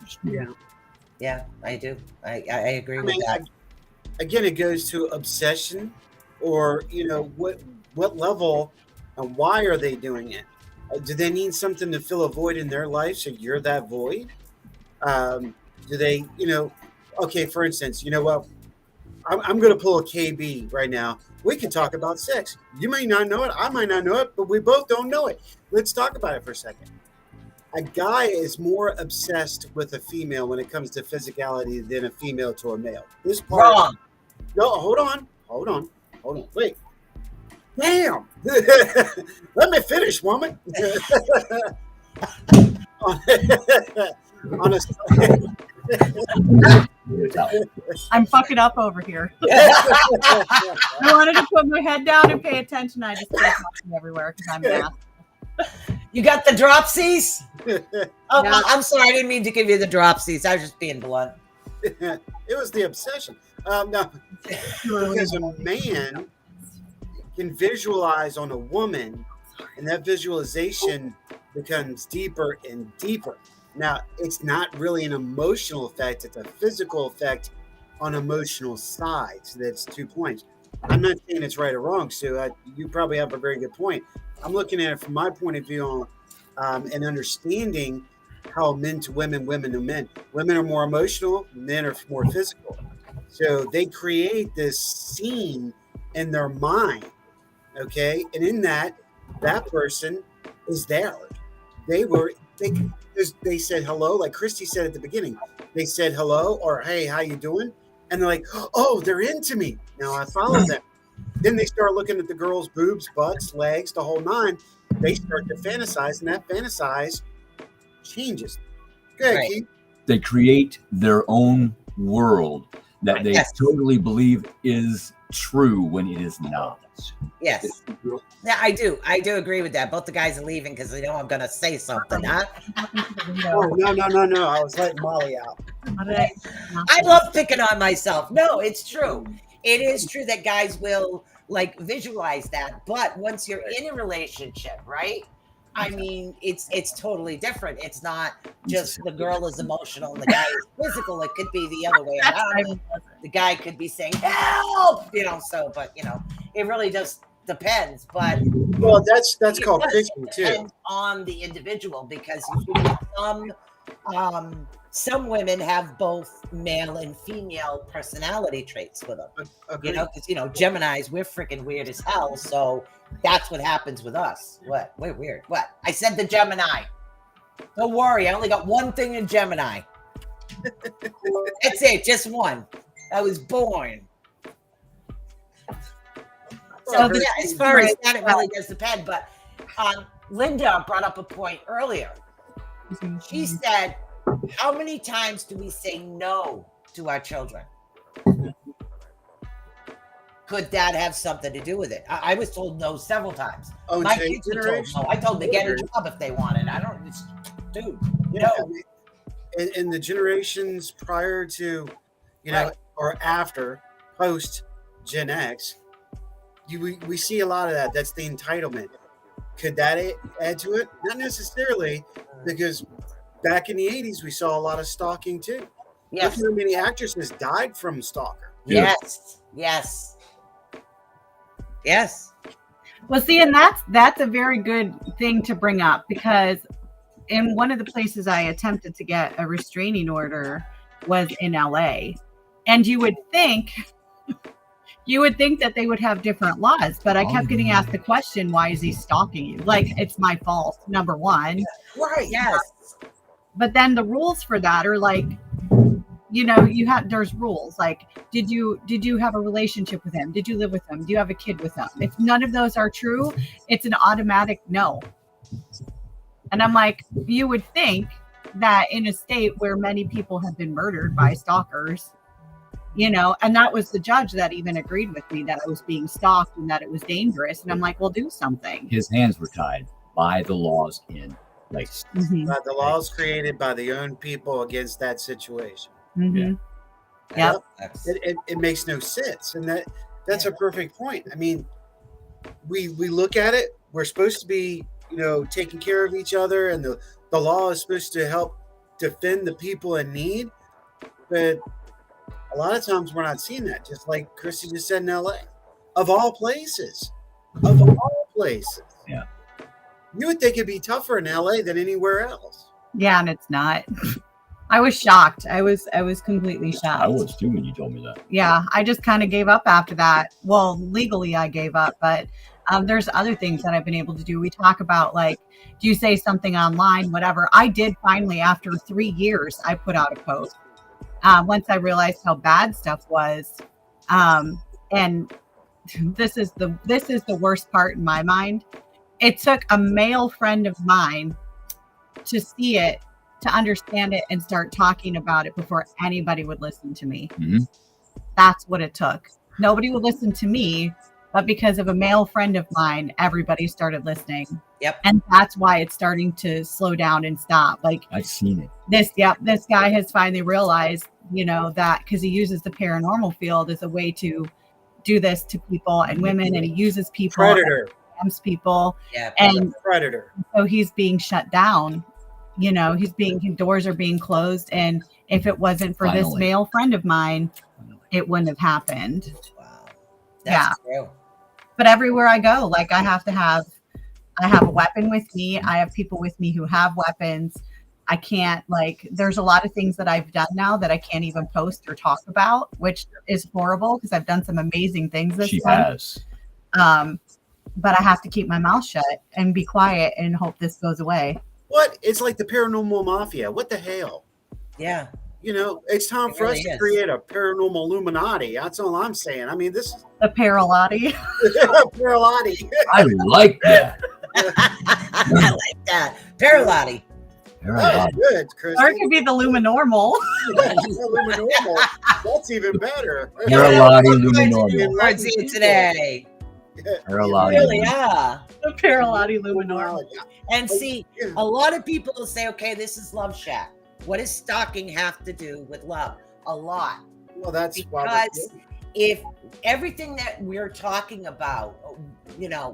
You're screwed. Yeah, I do. I agree with that. Again, it goes to obsession, or what level and why are they doing it? Do they need something to fill a void in their life? So you're that void. Do they, okay, for instance, you know what? I'm going to pull a KB right now. We can talk about sex. You may not know it. I might not know it, but we both don't know it. Let's talk about it for a second. A guy is more obsessed with a female when it comes to physicality than a female to a male. This part. Wrong. No, hold on. Wait. Damn. Let me finish, woman. On a I'm fucking up over here. I wanted to put my head down and pay attention. I just started talking everywhere because I'm an ass. You got the dropsies? Oh, Yeah. I'm sorry. I didn't mean to give you the dropsies. I was just being blunt. It was the obsession. No, because a man can visualize on a woman, and that visualization becomes deeper and deeper. Now, it's not really an emotional effect. It's a physical effect on emotional side. So that's 2 points. I'm not saying it's right or wrong, Sue. You probably have a very good point. I'm looking at it from my point of view and understanding how men to women, women to men. Women are more emotional, men are more physical. So they create this scene in their mind, okay? And in that person is there. They said hello, like Christy said at the beginning. They said hello or hey, how you doing? And they're like, oh, they're into me. Now I follow them. Then they start looking at the girl's boobs, butts, legs, the whole nine. They start to fantasize, and that fantasize changes. Go ahead, Right. Keith. They create their own world that they totally believe is true when it is not. Yes. Yeah, I do. I do agree with that. Both the guys are leaving because they know I'm going to say something, huh? Oh, no. I was letting Molly out. I love picking on myself. No, it's true. It is true that guys will like visualize that. But once you're in a relationship, right? I mean, it's totally different. It's not just the girl is emotional and the guy is physical. It could be the other way around. The guy could be saying help, but it really just depends. But Well, that's called fiction too. depends on the individual because some women have both male and female personality traits with them. Agreed. Because Geminis, we're freaking weird as hell. So that's what happens with us. What? We're weird. What? I said the Gemini. Don't worry, I only got one thing in Gemini. That's it, just one. I was born. So yeah, as far as that, it really does depend. But Linda brought up a point earlier. She said, how many times do we say no to our children? Could that have something to do with it? I was told no several times. Oh, My today's kids were told generation? no. I told them to get a job if they wanted. I don't, dude, Yeah. no. In the generations prior to, Right. or after, post Gen X, we see a lot of that. That's the entitlement. Could that add to it? Not necessarily, because back in the 80s, we saw a lot of stalking too. Yes. Look how many actresses died from stalker. Yes. Yes. Yes. Well, see, and that's a very good thing to bring up because in one of the places I attempted to get a restraining order was in LA. And you would think that they would have different laws, but I kept getting asked the question, why is he stalking you? Like, it's my fault, number one. Right. Yes. But then the rules for that are like, there's rules like, did you have a relationship with him? Did you live with him? Do you have a kid with him? If none of those are true, it's an automatic no. And I'm like, you would think that in a state where many people have been murdered by stalkers, And that was the judge that even agreed with me that I was being stalked and that it was dangerous. And I'm like, well, do something. His hands were tied by the laws in place. Mhm. But the laws created by the own people against that situation. Mhm. Yep. It makes no sense, and that's a perfect point. I mean, we look at it. We're supposed to be, taking care of each other, and the law is supposed to help defend the people in need. But a lot of times we're not seeing that. Just like Christy just said in LA, of all places, Yeah. You would think it'd be tougher in LA than anywhere else. Yeah, and it's not. I was shocked. I was completely shocked. I was too when you told me that. Yeah, I just kind of gave up after that. Well, legally I gave up, but there's other things that I've been able to do. We talk about, like, do you say something online, whatever. I did finally, after 3 years, I put out a post. Once I realized how bad stuff was. And this is the worst part in my mind. It took a male friend of mine to see it, to understand it, and start talking about it before anybody would listen to me. Mm-hmm. That's what it took. Nobody would listen to me, but because of a male friend of mine, everybody started listening. Yep. And that's why it's starting to slow down and stop. Like, I've seen it. this guy has finally realized, that because he uses the paranormal field as a way to do this to people and women, and he uses people, Predator. People, Yeah. and Predator. so he's being shut down. Doors are being closed, and if it wasn't for this Finally. male friend of mine, it wouldn't have happened. Wow. That's true. But everywhere I go, like, I have a weapon with me. I have people with me who have weapons. I can't, there's a lot of things that I've done now that I can't even post or talk about, which is horrible because I've done some amazing things this She month. has. But I have to keep my mouth shut and be quiet and hope this goes away. What? It's like the paranormal mafia. What the hell? Yeah. It's time It for really us to is. create a paranormal Illuminati. That's all I'm saying. I mean, this is The Paralotti. Paralotti. I like that. I like that. Paralotti. That's good, Chris. Or it could be the Luminormal. That's even better. Paralotti Good Luminormal. words here today. Paralotti. Really are. The Paralotti Luminormal. And see, a lot of people will say, okay, this is Love Shack. What does stalking have to do with love? A lot. Well, that's Because if everything that we're talking about,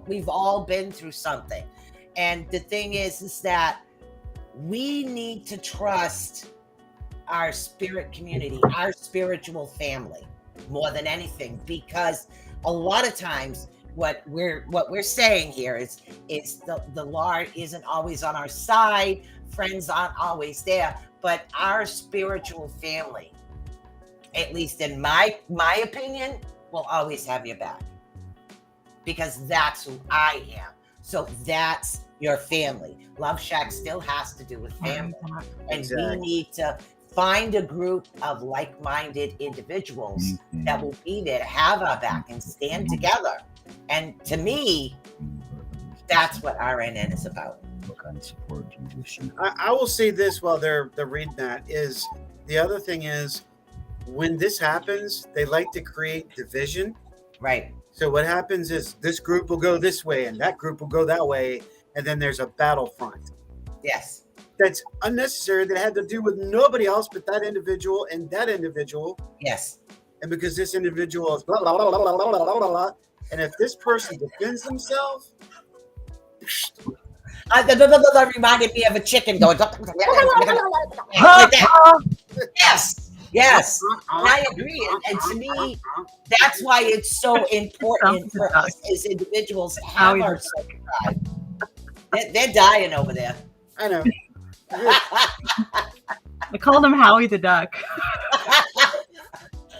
we've all been through something. And the thing is that we need to trust our spirit community, our spiritual family, more than anything, because a lot of times what we're saying here is the law isn't always on our side, friends aren't always there, but our spiritual family, at least in my opinion, will always have your back, because that's who I am. So that's your family. Love Shack still has to do with family. And we need to find a group of like-minded individuals that will be there to have our back and stand together. And to me, that's what RNN is about. What kind of support do you wish you? I will say this while they're reading that is the other thing is when this happens, they like to create division. Right. So what happens is this group will go this way and that group will go that way, and then there's a battlefront. Yes. That's unnecessary, that had to do with nobody else but that individual and that individual. Yes. And because this individual is blah, blah, blah, blah, blah, blah, blah, blah, and if this person defends themselves, That reminded me of a chicken going like that. Yes. Yes. And I agree. And to me, that's why it's so important for us as individuals to have our social tribe. They're dying over there. I know. I called him Howie the Duck.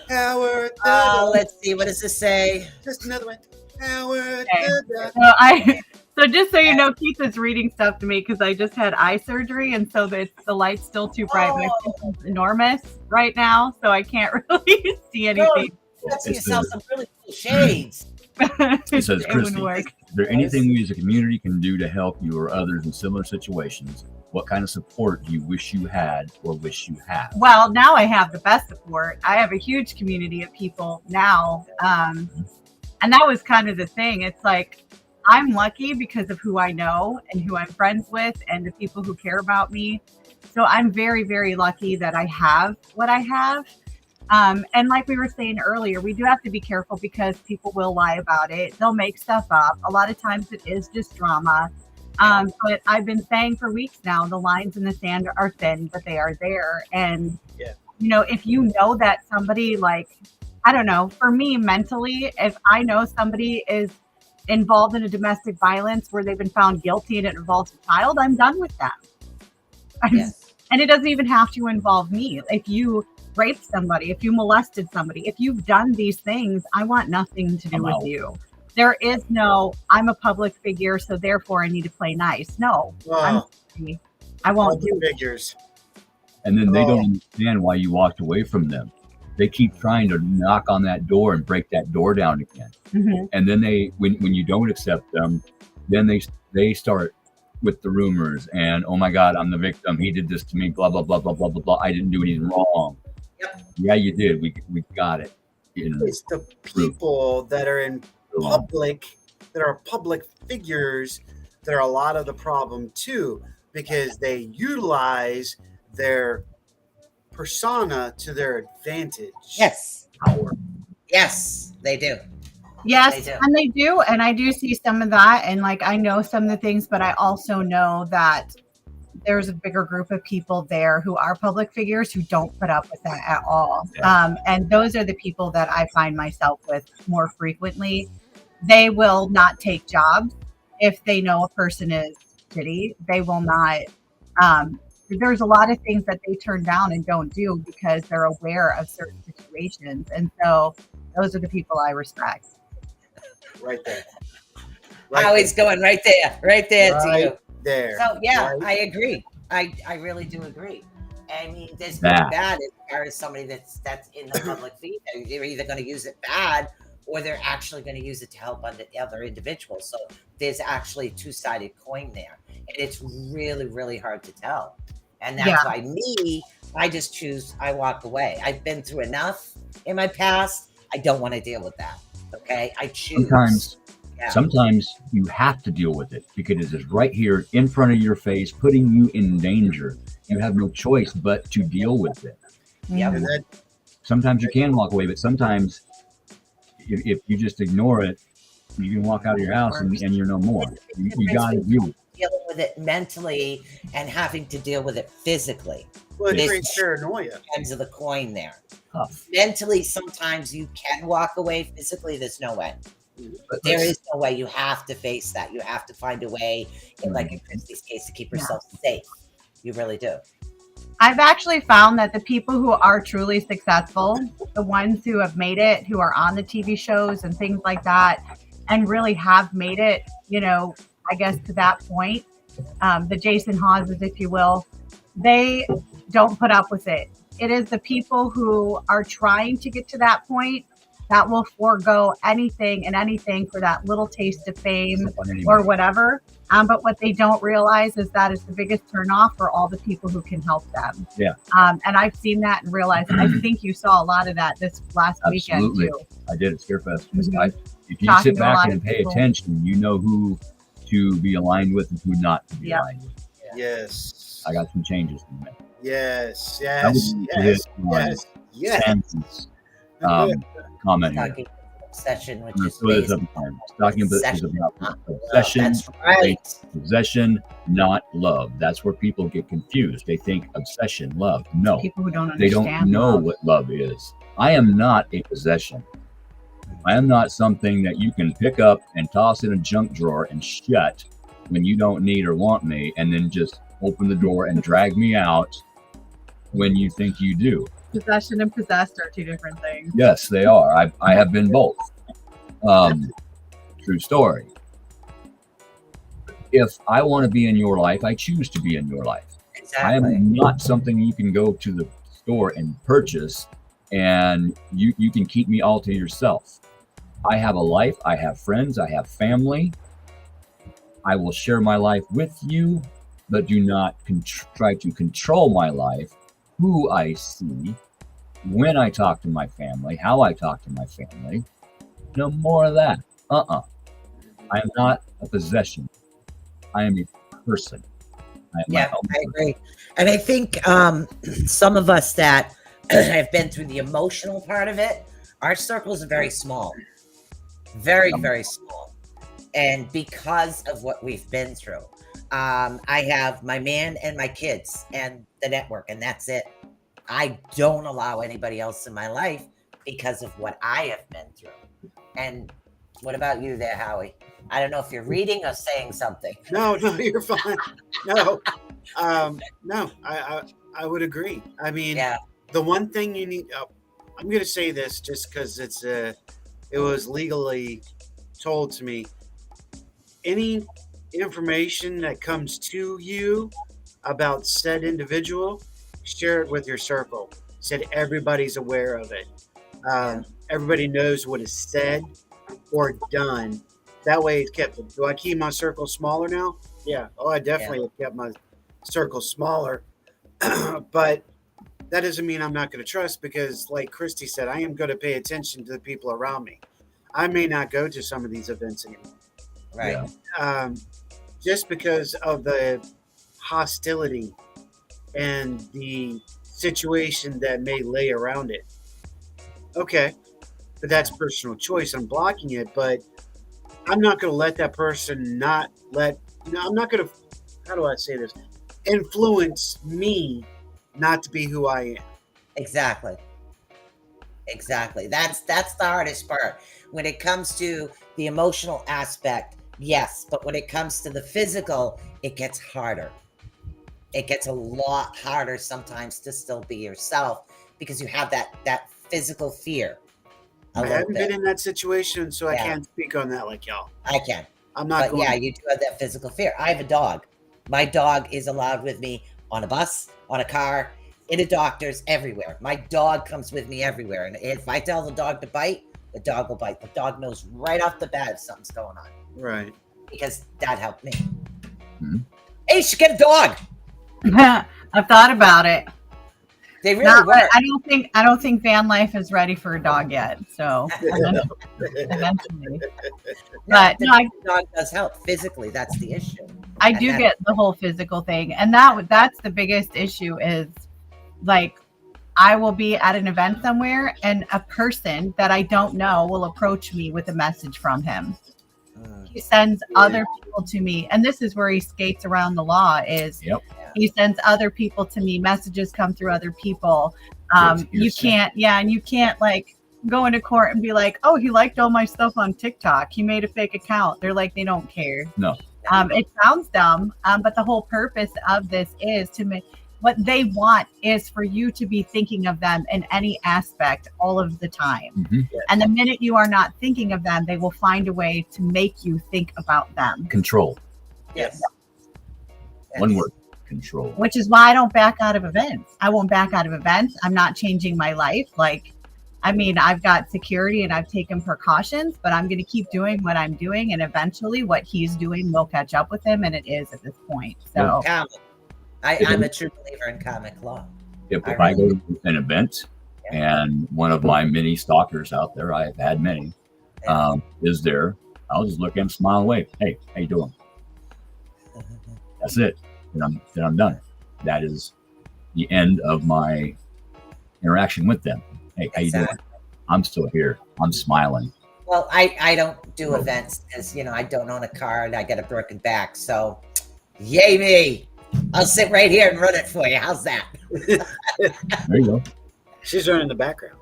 Howard the Oh, let's see. What does this say? Just another one. Howard Okay. the So just so you know, Keith is reading stuff to me because I just had eye surgery, and so the light's still too bright. My face is enormous right now, so I can't really see anything. That's yourself some really cool shades. It says, It wouldn't Christy, work. is there anything we as a community can do to help you or others in similar situations? What kind of support do you wish you had or wish you have? Well, now I have the best support. I have a huge community of people now. And that was kind of the thing. It's like, I'm lucky because of who I know and who I'm friends with and the people who care about me. So I'm very, very lucky that I have what I have. And like we were saying earlier, we do have to be careful because people will lie about it. They'll make stuff up. A lot of times it is just drama. But I've been saying for weeks now, the lines in the sand are thin, but they are there. And, you know, if you know that somebody, like, I don't know, for me mentally, if I know somebody is involved in a domestic violence where they've been found guilty and it involves a child, I'm done with them. Yes. And it doesn't even have to involve me. If you raped somebody, if you molested somebody, if you've done these things, I want nothing to do with you. There is no, I'm a public figure, so therefore I need to play nice. No, I won't do figures. And then they don't understand why you walked away from them. They keep trying to knock on that door and break that door down again. Mm-hmm. And then when you don't accept them, then they start with the rumors and, oh my God, I'm the victim. He did this to me, blah, blah, blah, blah, blah, blah, blah. I didn't do anything wrong. Yep. Yeah, you did. We got it. It's the people that are in public, that are public figures, that are a lot of the problem too, because they utilize their persona to their advantage. Yes. Power. Yes, they do. Yes, and they do. And I do see some of that. And like, I know some of the things, but I also know that there's a bigger group of people there who are public figures who don't put up with that at all. Yeah. And those are the people that I find myself with more frequently. They will not take jobs if they know a person is shitty. They will not. There's a lot of things that they turn down and don't do because they're aware of certain situations. And so those are the people I respect. Right there. Always going right there to you. There. So yeah, Right. I agree. I really do agree. I mean, there's good bad as far as somebody that's in the public feed. They're either going to use it bad or they're actually going to use it to help other individuals. So there's actually a two-sided coin there. And it's really, really hard to tell. And that's why I walk away. I've been through enough in my past. I don't want to deal with that. Okay. I choose. Sometimes you have to deal with it because it is right here in front of your face, putting you in danger. You have no choice but to deal with it. Yeah. Sometimes you can walk away, but sometimes if you just ignore it, you can walk out of your house and you're no more. You got to deal with it. Dealing with it mentally and having to deal with it physically. Well, it There's creates paranoia. two ends of the coin there. Tough. Mentally, sometimes you can walk away. Physically, there's no way. But There is no way. You have to face that. You have to find a way, like in Christy's case, to keep yourself safe. You really do. I've actually found that the people who are truly successful, the ones who have made it, who are on the TV shows and things like that, and really have made it, you know, I guess to that point, the Jason Hawes, if you will, they don't put up with it. It is the people who are trying to get to that point that will forego anything and anything for that little taste of fame or whatever. But what they don't realize is that is the biggest turnoff for all the people who can help them. Yeah. And I've seen that and realized, I think you saw a lot of that this last weekend too. I did at Scarefest. Mhm. If you Talking sit to a lot back of and pay people. attention, you know who to be aligned with and who not to be Yep. aligned with. Yes. I got some changes to make. Yes. That Yes. was Yes. his Yes. Yes. Samson's comment here. Talking obsession, which So is it is based sometimes. Talking about is obsession, about not obsession, That's right. possession, not love. That's where people get confused. They think obsession, love. No, People who don't they understand don't know love. what love is. I am not a possession. I am not something that you can pick up and toss in a junk drawer and shut when you don't need or want me, and then just open the door and drag me out when you think you do. Possession and possessed are two different things. Yes, they are. I have been both. True story. If I want to be in your life, I choose to be in your life. I Exactly. am not something you can go to the store and purchase and you can keep me all to yourself. I have a life. I have friends. I have family. I will share my life with you. but do not try to control my life, who I see, when I talk to my family, how I talk to my family. No more of that. I am not a possession. I am a person. I am my Yeah, own I person. agree. And I think some of us that have been through the emotional part of it, our circles are very small. Very, very small. And because of what we've been through, I have my man and my kids and the network, and that's it. I don't allow anybody else in my life because of what I have been through. And what about you there, Howie? I don't know if you're reading or saying something. No, you're fine. No, no, I would agree. I mean, Yeah. the one thing you need. I'm going to say this just because it was legally told to me. Any information that comes to you about said individual, share it with your circle. Said everybody's aware of it. Everybody knows what is said or done. That way it's kept. Do I keep my circle smaller now? Yeah. Oh, I definitely have kept my circle smaller. But that doesn't mean I'm not going to trust, because like Christy said, I am going to pay attention to the people around me. I may not go to some of these events anymore. Right. Yeah. Just because of the hostility and the situation that may lay around it. Okay, but that's personal choice. I'm blocking it, but I'm not going to let that person I'm not going to, how do I say this? Influence me not to be who I am. Exactly. That's the hardest part. When it comes to the emotional aspect, yes, but when it comes to the physical, it gets harder. It gets a lot harder sometimes to still be yourself because you have that physical fear. I haven't been in that situation, so I can't speak on that like y'all. I can. I'm not But going. yeah, you do have that physical fear. I have a dog. My dog is allowed with me on a bus, on a car, in a doctor's, everywhere. My dog comes with me everywhere. And if I tell the dog to bite, the dog will bite. The dog knows right off the bat if something's going on. Right. Because that helped me. Mhm. Hey, you should get a dog. I've thought about it. They really work. I don't think van life is ready for a dog yet. So eventually. But no, the dog does help physically. That's the issue. I do get the whole physical thing. And that's the biggest issue is, like, I will be at an event somewhere and a person that I don't know will approach me with a message from him. He sends other people to me. And this is where he skates around the law is he sends other people to me. Messages come through other people. You can't like go into court and be like, oh, he liked all my stuff on TikTok. He made a fake account. They're like, they don't care. No. It sounds dumb, but the whole purpose of this is to make what they want is for you to be thinking of them in any aspect all of the time. Mm-hmm. And the minute you are not thinking of them, they will find a way to make you think about them. Control. Yes. One word. Control. Which is why I don't back out of events. I won't back out of events. I'm not changing my life. Like, I mean, I've got security and I've taken precautions, but I'm going to keep doing what I'm doing. And eventually what he's doing will catch up with him. And it is at this point. So I'm a true believer in comic law. If I go to an event and one of my many stalkers out there, I have had many, is there, I'll just look at him, smile, and wave. Hey, how you doing? That's it. Then I'm done. That is the end of my interaction with them. Hey, how you doing? I'm still here. I'm smiling. Well, I don't do events because, I don't own a car and I got a broken back. So, yay me. I'll sit right here and run it for you. How's that? There you go. She's running the background.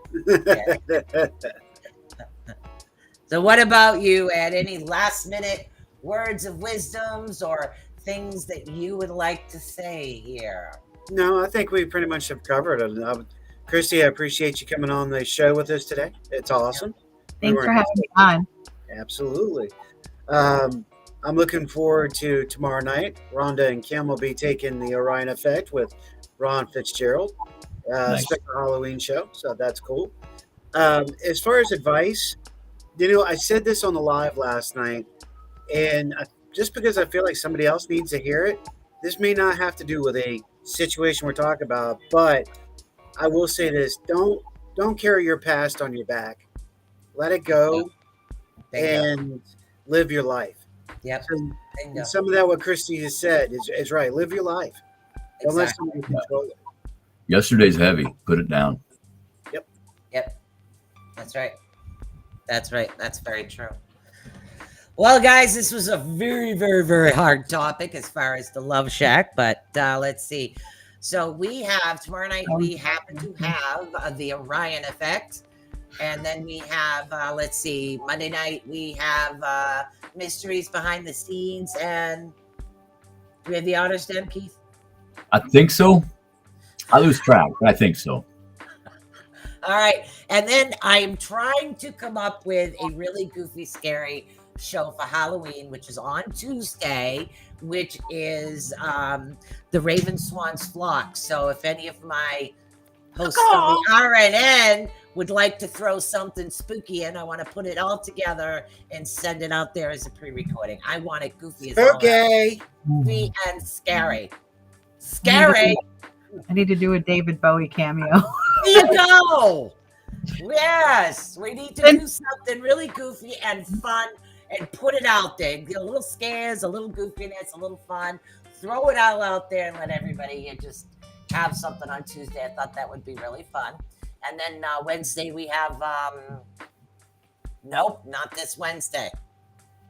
So what about you, Ed? Any last minute words of wisdoms or things that you would like to say here? No, I think we pretty much have covered it. Christy, I appreciate you coming on the show with us today. It's awesome. Thanks for having me on. Absolutely. I'm looking forward to tomorrow night. Rhonda and Kim will be taking the Orion Effect with Ron Fitzgerald. Special Halloween show, so that's cool. As far as advice, I said this on the live last night, and just because I feel like somebody else needs to hear it, this may not have to do with a situation we're talking about, but I will say this: don't carry your past on your back. Let it go Bingo. and live your life. Yep. So, Bingo. and some of that what Christy has said is right. Live your life. Don't let Exactly. somebody control it. Yesterday's heavy. Put it down. Yep. That's right. That's right. That's very true. Well, guys, this was a very, very, very hard topic as far as the Love Shack, but let's see. So we have tomorrow night, we happen to have the Orion Effect. And then we have, let's see, Monday night, we have mysteries behind the scenes. And do we have the Otter Stem, Keith? I think so. I lose track, but I think so. All right. And then I'm trying to come up with a really goofy, scary show for Halloween, which is on Tuesday, which is the Raven Swan's Flock. So if any of my hosts on the RNN would like to throw something spooky in, I want to put it all together and send it out there as a pre-recording. I want it goofy as all Okay. goofy and scary. Scary. I need to do a David Bowie cameo. There you go. Yes, we need to do something really goofy and fun and put it out there. Get a little scares, a little goofiness, a little fun. Throw it all out there and let everybody just have something on Tuesday. I thought that would be really fun. And then Wednesday we have nope, not this Wednesday.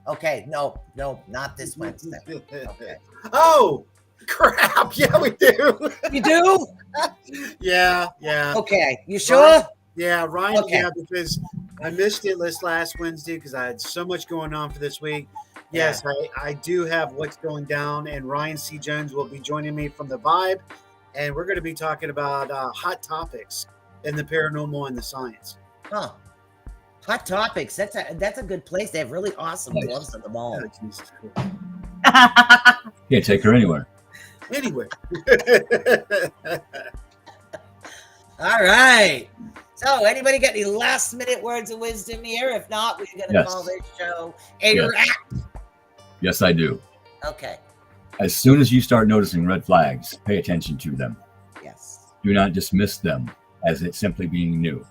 Okay, nope, not this Wednesday. Okay. Oh, crap. Yeah, we do. You do? Yeah. Okay, you sure? Yeah, Ryan. Okay. Yeah, because I missed it last Wednesday because I had so much going on for this week. Yes, I do have what's going down, and Ryan C. Jones will be joining me from the Vibe, and we're going to be talking about hot topics in the paranormal and the science. Huh. Hot Topics. That's a good place. They have really awesome Nice. gloves at the mall. Oh, Jesus Christ. Can't take her anywhere. Anyway. All right. So, anybody got any last minute words of wisdom here? If not, we're going to Yes. call this show a Yes. wrap. Yes, I do. Okay. As soon as you start noticing red flags, pay attention to them. Yes. Do not dismiss them as it simply being new.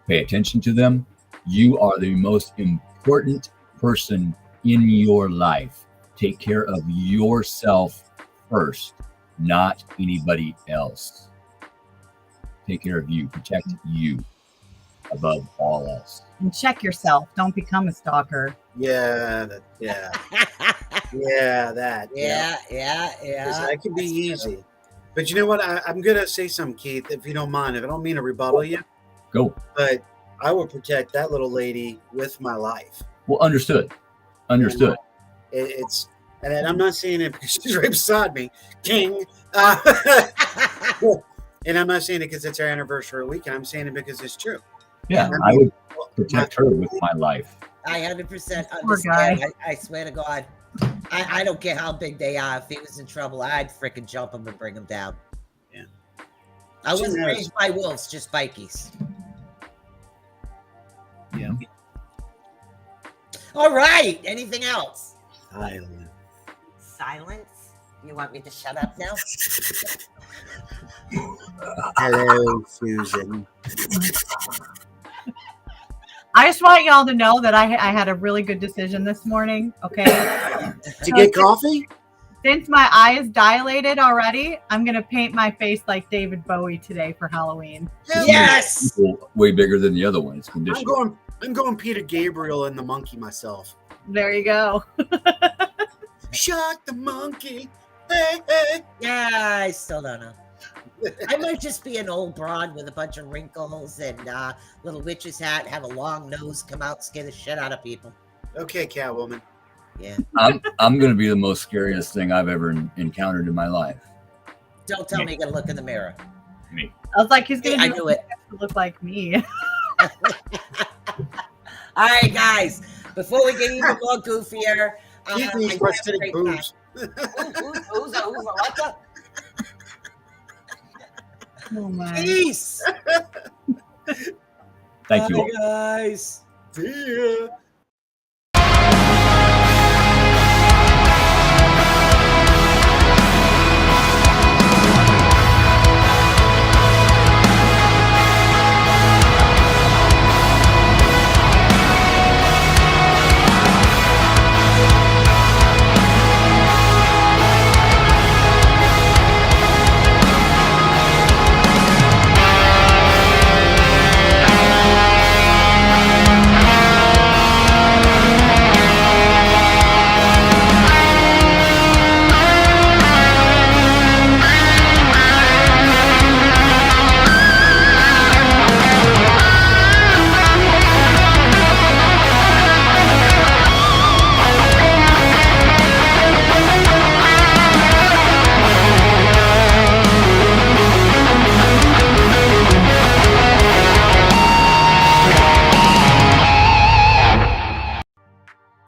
Pay attention to them. You are the most important person in your life. Take care of yourself first, not anybody else. Take care of you. Protect you above all else. And check yourself. Don't become a stalker. Yeah, that. Yeah, that. Yeah. 'Cause that can be easy. But you know what? I'm going to say something, Keith, if you don't mind. If I don't mean to rebuttal you, Go. but I will protect that little lady with my life. Well, understood. Understood. It's, and I'm not saying it because she's right beside me, King. And I'm not saying it because it's our anniversary weekend. I'm saying it because it's true. Yeah, I would protect her with my life. I 100% Poor guy. understand. I swear to God. I don't care how big they are. If he was in trouble, I'd freaking jump him and bring him down. Yeah. I wasn't raised by wolves, just bikies. Yeah. All right. Anything else? Silence. You want me to shut up now? Hello, Susan. I just want y'all to know that I had a really good decision this morning. Okay. To get coffee? Since my eye is dilated already, I'm going to paint my face like David Bowie today for Halloween. Yes. People way bigger than the other one. It's conditional. I'm going Peter Gabriel and the monkey myself. There you go. Shot the monkey. Hey, hey. Yeah, I still don't know. I might just be an old broad with a bunch of wrinkles and little witch's hat, have a long nose, come out, scare the shit out of people. Okay, Catwoman. Yeah. I'm going to be the most scariest thing I've ever encountered in my life. Don't tell me you're gonna look in the mirror. Me. I was like, he's going I to knew it. look like me. All right, guys. Before we get even more goofier, Keith I needs have a prosthetic great boobs. time. Who's what the? Oh my. Peace. Thank you all. Bye, guys. See ya.